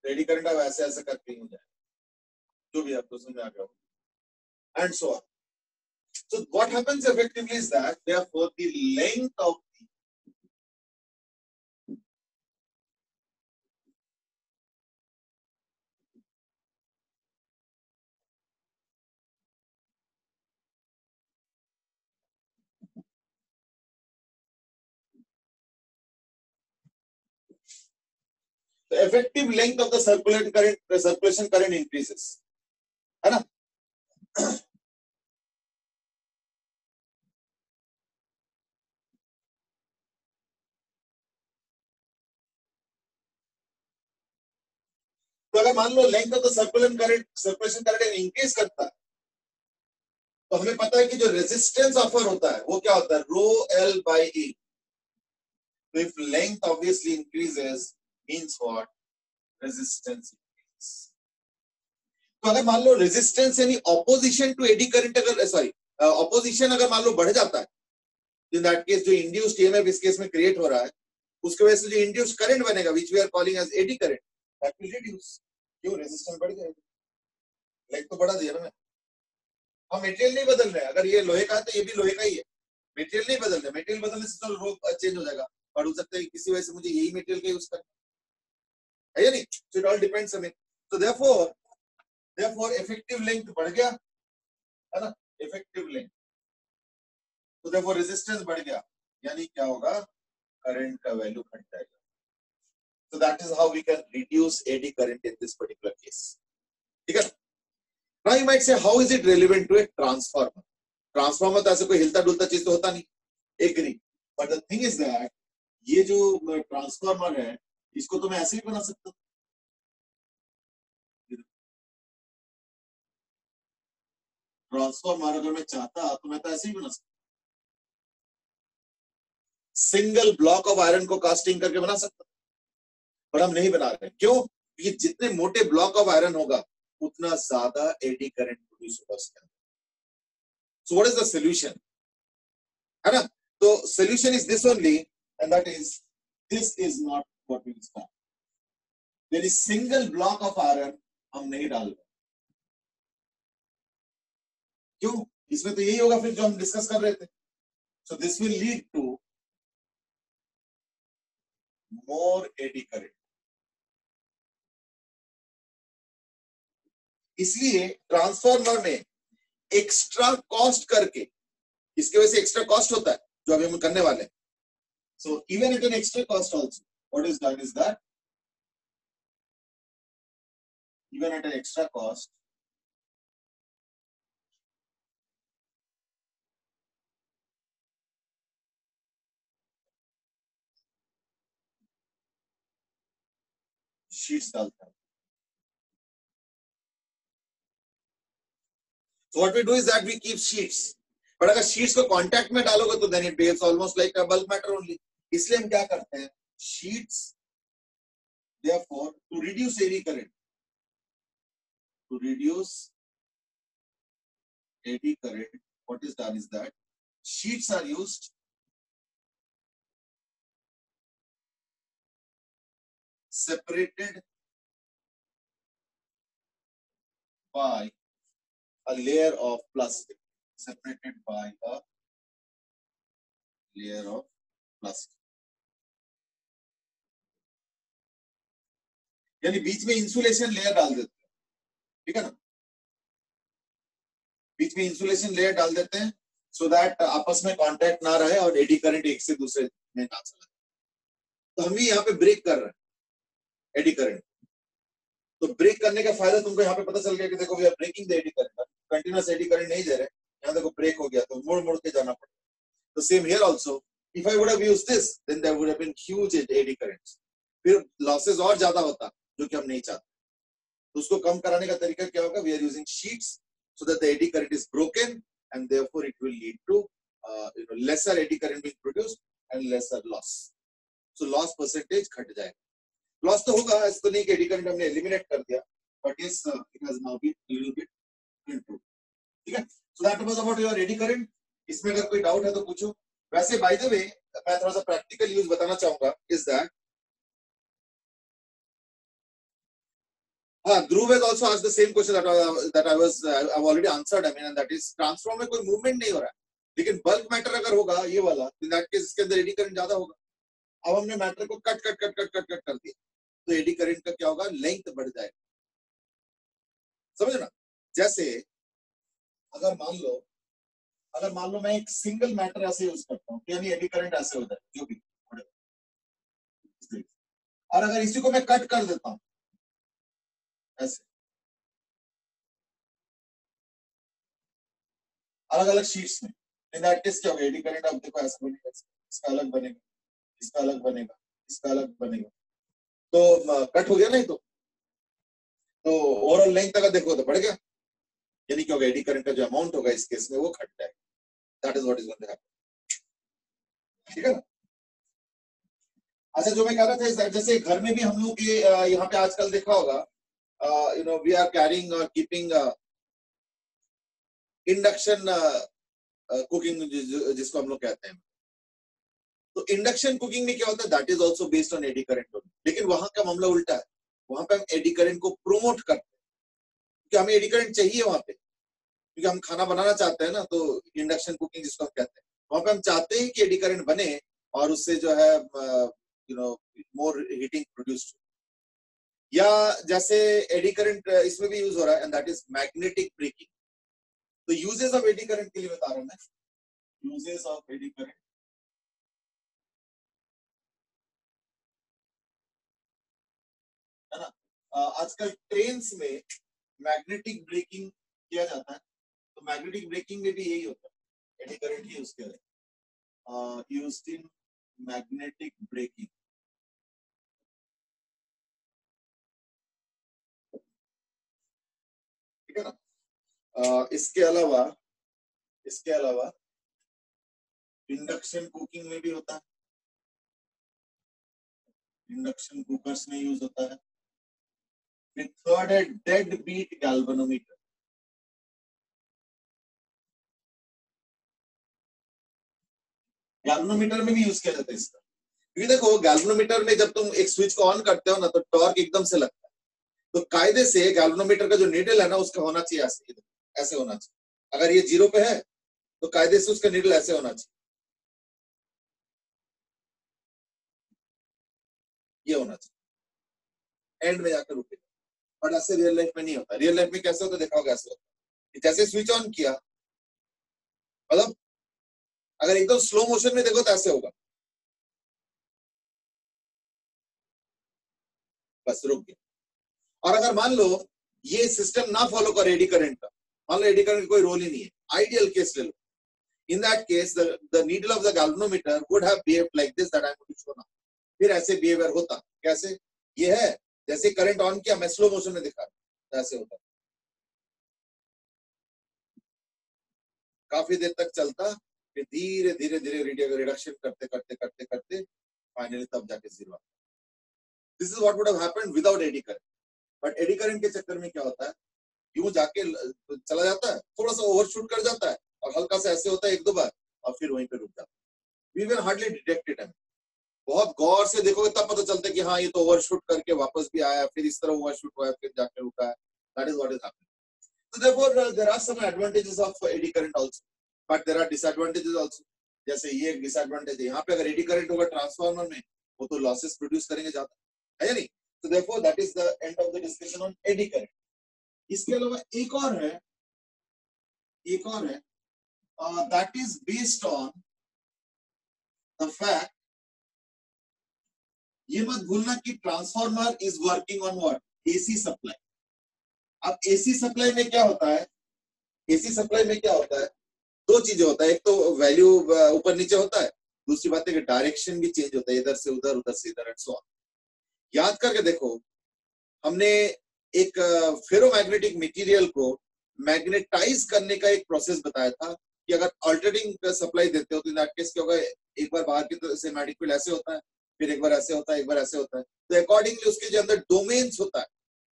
एडी करंट अब ऐसे ऐसे करके ही हो जाएगा, जो भी आपको समझ आ गया, and so on. So what happens effectively is that therefore the length of the effective length of the circulation current increases, है ना. तो अगर मान लो length of the circulation current increase करता है, तो हमें पता है कि जो रेजिस्टेंस ऑफर होता है वो क्या होता है, रो एल बाई ई. तो if length obviously increases means what, resistance increase. तो अगर मान लो रेजिस्टेंस यानी ऑपोजिशन टू एडी करंट, अगर सॉरी ऑपोजिशन अगर मान लो बढ़ जाता है, इन दैट केस जो इंड्यूस्ड ईएमएफ इस केस में क्रिएट हो रहा है, उसके वजह से जो इंड्यूस्ड करंट बनेगा, which we are calling as eddy current, that will reduce. क्यों? रेजिस्टेंस बढ़ जाएगा, लेग तो बढ़ा दिया ना मैं। हम मटेरियल नहीं बदल रहे, अगर ये लोहे का है तो ये भी लोहे का ही है, मटेरियल नहीं बदल रहे। मटेरियल बदलने से तो रोग चेंज हो जाएगा, और हो सकता है किसी वजह से मुझे यही मटेरियल का यूज करना है या नहीं। So it all depends on it. तो देयरफॉर इफेक्टिव लेंथ बढ़ गया है ना, इफेक्टिव लेंथ, तो देयरफॉर रेजिस्टेंस बढ़ गया, यानी क्या होगा, करंट का वैल्यू घट जाएगा। So that is how we can reduce AD current in this particular case. ठीक है? Now you might say, how is it relevant to a transformer? Transformer तो ऐसे कोई हिलता डुलता चीज तो होता नहीं, agree. But the thing is that ये जो ट्रांसफार्मर है, इसको तो मैं ऐसे ही बना सकता हूँ। ट्रांसफार्मर अगर मैं चाहता तो मैं तो ऐसे ही बना सकता, सिंगल ब्लॉक ऑफ आयरन को कास्टिंग करके बना सकता, पर हम नहीं बना रहे। क्यों? ये जितने मोटे ब्लॉक ऑफ आयरन होगा उतना ज्यादा एडी करंट प्रोड्यूस होगा उसके अंदर। So what is the solution, है ना? तो solution is this only, and that is this is not what we start. There is single block of iron हम नहीं डाल रहे। क्यों? इसमें तो यही होगा फिर जो हम डिस्कस कर रहे थे। So this will lead to more eddy current. इसलिए ट्रांसफार्मर में एक्स्ट्रा कॉस्ट करके, इसकी वजह से एक्स्ट्रा कॉस्ट होता है जो अभी हम करने वाले हैं। So even at an extra cost also what is done is that, even at an extra cost sheets डालता है। So what we do is that we keep sheets. पर अगर शीट्स को कांटेक्ट में डालोगे तो then it behaves almost like a bulk matter only. इसलिए हम क्या करते हैं, sheets therefore to reduce eddy current, to reduce eddy current, what is done is that sheets are used separated by a layer of plastic, separated by a layer of plastic, यानी बीच में insulation layer डाल देते हैं, ठीक है ना, बीच में insulation layer डाल देते हैं सो दैट आपस में कांटेक्ट ना रहे और एडी करंट एक से दूसरे में ना चले। तो हम भी यहाँ पे ब्रेक कर रहे हैं एडी करंट। तो ब्रेक करने का फायदा तुमको यहाँ पे पता चल गया कि देखो we are breaking the eddy current, continuous eddy current नहीं दे रहे, यहाँ देखो ब्रेक हो गया तो मुड़ मुड़ के जाना पड़ेगा। तो same here also, if I would have used this then there would have been huge eddy currents, फिर लॉसेस और ज्यादा होता जो कि हम नहीं चाहते। तो उसको कम कराने का तरीका क्या होगा, we are using sheets so that the eddy current is broken and therefore it will lead to lesser eddy current being produced and lesser loss. So loss percentage घट जाएगा। लॉस तो होगा, ऐसा तो नहीं कि एडी करंट हमने eliminate कर दिया, but yes it has now been little bit improved. ठीक है, so that was about your eddy current. इसमें अगर कोई डाउट है तो पूछो। वैसे बाय द वे मैं थोड़ा सा प्रैक्टिकल यूज बताना चाहूंगा इज दैट, हाँ, Dhruv has also asked the same question that I've already answered. I mean, and that is transformer में कोई मूवमेंट नहीं हो रहा है, लेकिन बल्क मैटर अगर होगा ये वाला, in that case इसके अंदर एडी करंट ज्यादा होगा। अब हमने मैटर को cut cut cut cut cut cut कर दिया तो एडी करंट का क्या होगा, लेंथ बढ़ जाएगा। समझ ना? जैसे अगर मान लो मैं एक सिंगल मैटर ऐसे यूज करता हूँ, यानी एडी करंट ऐसे होता है जो भी, और अगर इसी को मैं कट कर देता हूँ ऐसे, अलग अलग शीट्स में, इन दैट केस क्या होगा, एडी करंट आप देखो ऐसा बनेगा, इसका अलग बनेगा, इसका अलग बनेगा, इसका अलग बनेगा, तो कट हो गया नहीं तो ओवरऑल लेंथ अगर देखो तो बढ़ गया, यानी क्या होगा, एडी करंट का जो अमाउंट होगा इस केस में वो घट जाएगा। That is what is going to happen. ठीक है ना? अच्छा, जो मैं कह रहा था जैसे घर में भी हम लोग यहाँ पे आजकल देखा होगा, you know we are carrying और कीपिंग इंडक्शन कुकिंग जिसको हम लोग कहते हैं। तो इंडक्शन कुकिंग में क्या होता है, that is also based on eddy current, लेकिन वहां का मामला उल्टा है। वहां पे हम एडी करंट को प्रोमोट करते हैं क्योंकि हमें एडी करंट चाहिए वहां पे, क्योंकि हम खाना बनाना चाहते हैं ना, तो इंडक्शन कुकिंग जिसको हम कहते हैं, वहां पे हम चाहते हैं कि एडी करंट बने और उससे जो है मोर हीटिंग प्रोड्यूस। या जैसे एडी करंट इसमें भी यूज हो रहा है, and that is magnetic braking. तो यूजेस ऑफ एडी करंट के लिए बता रहा हूं मैं, यूजेस ऑफ एडी करंट, है ना। आजकल ट्रेन्स में मैग्नेटिक ब्रेकिंग किया जाता है, तो मैग्नेटिक ब्रेकिंग में भी यही होता है, एडी करंट ही यूज किया जाता है, यूज्ड इन मैग्नेटिक ब्रेकिंग। ठीक है ना। इसके अलावा इंडक्शन कुकिंग में भी होता है, इंडक्शन कुकर्स में यूज होता है। फिर थर्ड है डेड बीट गैल्वेनोमीटर। गैल्वेनोमीटर में भी यूज किया जाता है इसका, क्योंकि देखो गैल्वेनोमीटर में जब तुम एक स्विच को ऑन करते हो ना, तो टॉर्क एकदम से लगता है, तो कायदे से गैल्वेनोमीटर का जो नीडल है ना, उसका होना चाहिए ऐसे, ऐसे होना चाहिए। अगर ये 0 पे है तो कायदे से उसका नीडल ऐसे होना चाहिए, ये होना चाहिए, एंड में जाकर रुकेगा। बट ऐसे रियल लाइफ में नहीं होता। रियल लाइफ में कैसे होता है, देखा होगा ऐसे होता है, जैसे स्विच ऑन किया, मतलब अगर एकदम स्लो मोशन में देखो तो ऐसे होगा, बस रुक गया। और अगर मान लो ये सिस्टम ना फॉलो करे एडी करंट का, मान लो एडी करंट कोई रोल ही नहीं है, आइडियल केस ले लो, in that case the needle of the galvanometer would have behaved like this that I am going to show now. फिर ऐसे बिहेवियर होता, कैसे, ये है जैसे करंट ऑन किया, मैं स्लो मोशन में दिखा रहा, ऐसे होता, काफी देर तक चलता, फिर धीरे धीरे धीरे रिडक्शन करते करते करते करते फाइनली तब जाके 0। This is what would have happened without eddy current. But AD current के चक्कर में क्या होता है, यूं जाके चला जाता है, थोड़ा सा ओवरशूट कर जाता है, और हल्का सा ऐसे होता है 1-2 बार, और फिर वहीं पे रुक जाता है। We will hardly detect it. बहुत गौर से देखोगे तब पता चलता है कि हाँ ये तो ओवरशूट करके वापस भी आया, फिर इस तरह ओवरशूट हुआ, फिर जाके रुका है। That is what is happening. So therefore there are some advantages of eddy current also, but there are disadvantages also. जैसे ये एक डिसएडवांटेज है, यहाँ पे अगर एडी करंट होगा ट्रांसफार्मर में, वो तो लॉसेस प्रोड्यूस करेंगे ज्यादा, है या नहीं। So therefore that is the end of the discussion on eddy current. इसके अलावा एक और है, that is based on the fact, ये मत भूलना कि transformer is working on what, AC supply. अब एसी सप्लाई में क्या होता है, एसी सप्लाई में क्या होता है, दो चीजें होता है, एक तो वैल्यू ऊपर नीचे होता है, दूसरी बात है कि डायरेक्शन भी चेंज होता है, इधर से उधर, उधर से इधर, एंड सो ऑन। याद करके देखो, हमने एक फेरोमैग्नेटिक मटेरियल को मैग्नेटाइज करने का एक प्रोसेस बताया था कि अगर अल्टरनेटिंग सप्लाई देते हो तो इन दैट केस क्या होगा, एक बार बाहर की तरफ से मैग्नेटिक फील्ड ऐसे होता है, फिर एक बार ऐसे होता है, एक बार ऐसे होता है, तो अकॉर्डिंगली उसके जो अंदर डोमेन्स होता है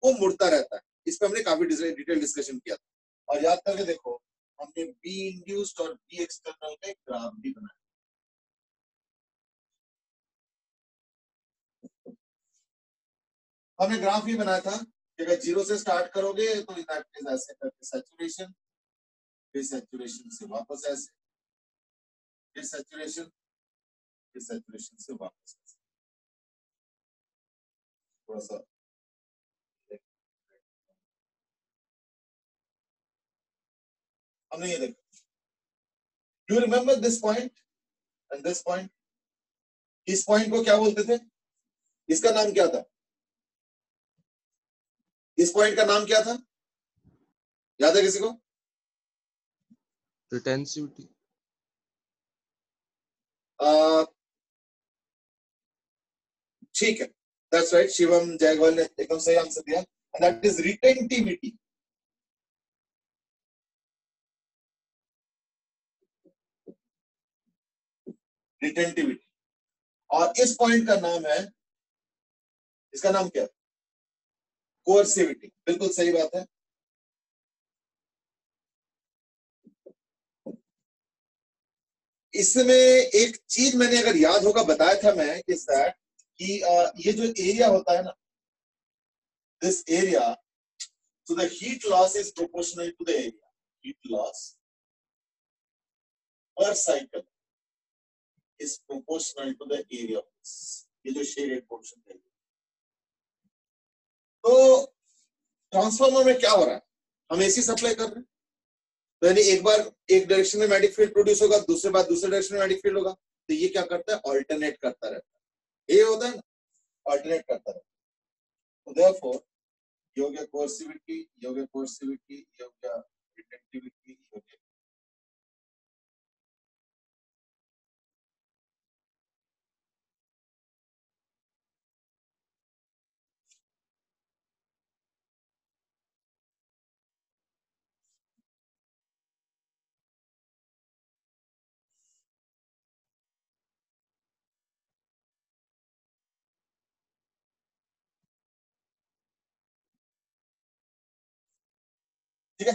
वो मुड़ता रहता है। इस पर हमने काफी डिटेल डिस्कशन किया था। और याद करके देखो, हमने बी इंड्यूस्ड और बी एक्सटर्नल का एक ग्राफ भी बनाया। हमने ग्राफ भी बनाया था कि अगर 0 से स्टार्ट करोगे तो इन दैट केस ऐसे करके सैचुरेशन, फिर सैचुरेशन से वापस ऐसे, फिर सैचुरेशन, फिर सैचुरेशन से वापस ऐसे। थोड़ा सा हमने ये देखा, do you remember this point and this point, इस पॉइंट को क्या बोलते थे, इसका नाम क्या था, इस पॉइंट का नाम क्या था, याद है किसी को? रिटेंसिविटी। ठीक है, दैट्स राइट, शिवम जयगवाल ने एकदम सही आंसर दिया, and that is retentivity. Retentivity. और इस पॉइंट का नाम है, इसका नाम क्या है, कोर्सिविटी। बिल्कुल सही बात है। इसमें एक चीज मैंने अगर याद होगा बताया था मैं, इस दैट कि ये जो एरिया होता है ना, this area, so the heat loss is proportional to the area. Heat loss per cycle is proportional to the area of this. ये जो shaded portion है. तो ट्रांसफार्मर में क्या हो रहा है? हम एसी सप्लाई कर रहे हैं, तो यानी एक बार एक डायरेक्शन में मैग्नेटिक फील्ड प्रोड्यूस होगा, दूसरे बार दूसरे डायरेक्शन में मैग्नेटिक फील्ड होगा, तो ये क्या करता है? ऑल्टरनेट करता रहता है. ये होता है ना, ऑल्टरनेट करता रहता है. तो देयरफॉर ये हो गया कोर्सिविटी, ये हो गया कोर्सिविटी, ये हो गया रिटेक्टिविटी, ये हो गया. ठीक है.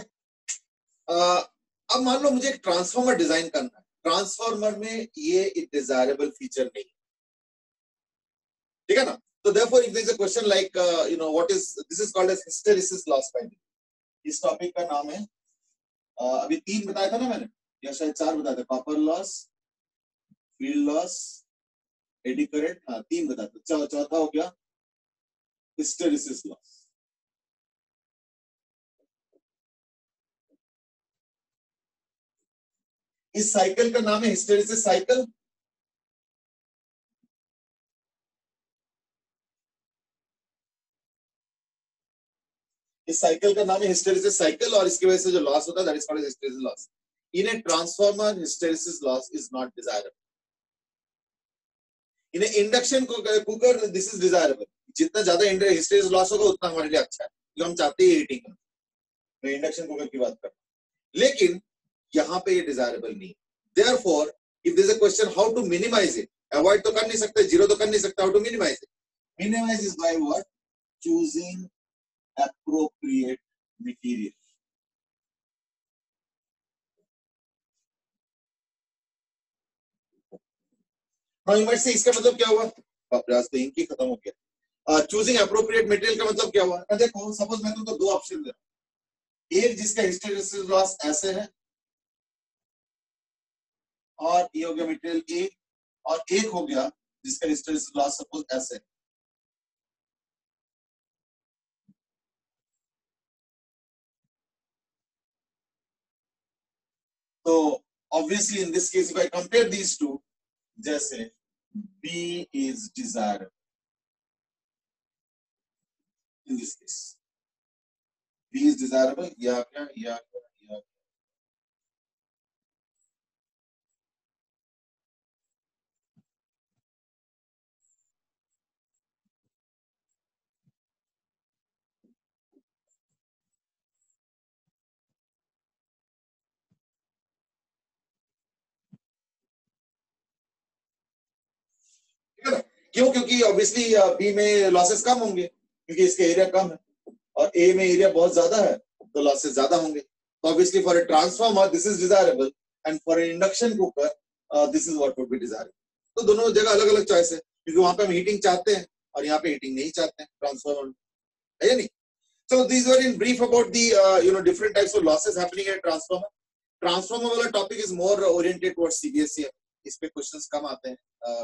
अब मान लो मुझे एक ट्रांसफार्मर डिजाइन करना है. ट्रांसफार्मर में ये डिजायरेबल फीचर नहीं है, ठीक है ना. तो therefore if there is a question like what is this is called as hysteresis loss by me. इस टॉपिक का नाम है अभी 3 बताया था ना मैंने, या शायद 4 बताया था. Copper loss, field loss, eddy current. हाँ 3 बताया था. चौथा हो गया हिस्टेरेसिस लॉस. इस साइकिल का नाम है हिस्टेरेसिस साइकिल. इस साइकिल का नाम है हिस्टेरेसिस साइकिल, और इसकी वजह से जो लॉस होता है that is called hysteresis loss. In a transformer hysteresis loss is not desirable. In A induction cooker this is desirable. जितना ज्यादा हिस्टेरेसिस लॉस होगा उतना हमारे लिए अच्छा है, क्योंकि हम चाहते हैं हीटिंग करना. मैं इंडक्शन कुकर की बात कर रहा हूं, लेकिन यहाँ पे ये डिजायरेबल नहीं. Therefore if there is a question how to minimise it, avoid तो कर नहीं सकते, जीरो तो कर नहीं सकते, how to minimise it? Minimise is by what? Choosing appropriate material. Now you might say इसका मतलब क्या हुआ? बाप रे, आज तो इंक ही खत्म हो गया. चूजिंग अप्रोप्रिएट मटेरियल का मतलब क्या हुआ? देखो सपोज मैं तुमको 2 ऑप्शन दे रहा हूं. एक जिसका हिस्टेरेसिस लॉस ऐसे है, और ये हो गया मटेरियल ए, और एक हो गया जिसका हिस्टेरेसिस लॉस सपोज ऐसे है. तो obviously in this case if I compare these two, जैसे B is desirable in this case. B is desirable. या क्या या क्यों? क्योंकि ऑब्वियसली बी में लॉसेस कम होंगे क्योंकि इसका एरिया कम है, और ए में एरिया बहुत ज्यादा है तो लॉसेस ज्यादा होंगे. तो obviously for a transformer this is desirable, and for a induction cooker this is what would be desirable. तो दोनों जगह अलग अलग चॉइस है, क्योंकि वहां पे हम हीटिंग चाहते हैं और यहाँ पे हीटिंग नहीं चाहते हैं ट्रांसफार्मर, है या नहीं. So these were in brief about the different types of losses happening in transformer. Transformer वाला topic is more oriented towards CBSE. इस पे questions कम आते हैं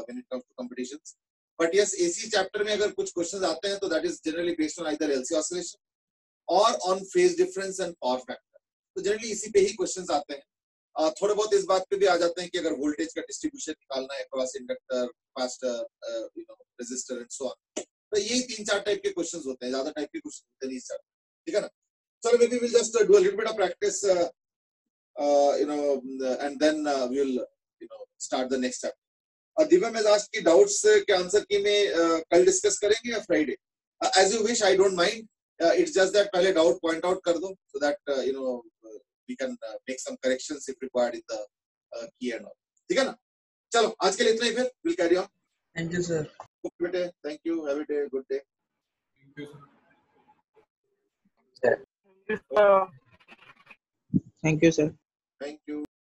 when it comes to competitions. But yes, AC chapter में अगर कुछ questions आते हैं तो that is generally based on either LC oscillation or on phase difference and power factor. तो generally इसी पे ही questions आते हैं. थोड़े बहुत इस बात पे भी आ जाते हैं कि अगर वोल्टेज का डिस्ट्रीब्यूशन निकालना है across inductor, capacitor, resistor and so on, तो यही 3-4 टाइप के क्वेश्चंस होते हैं, ज्यादा टाइप के क्वेश्चन होते नहीं सर. ठीक है ना. So maybe we'll just do a little bit of practice, and then we'll start the next chapter. Divya मैं आज की डाउट्स के आंसर की में कल डिस्कस करेंगे या Friday? As you wish, I don't mind. It's just that पहले डाउट पॉइंट आउट कर दो so that we can make some corrections if required in the key and all. ठीक है ना. चलो आज के लिए इतना ही, फिर we'll carry on. Thank you, sir. बेटे, thank you, have a day, good day. Thank you, sir. Thank you, sir. Thank you.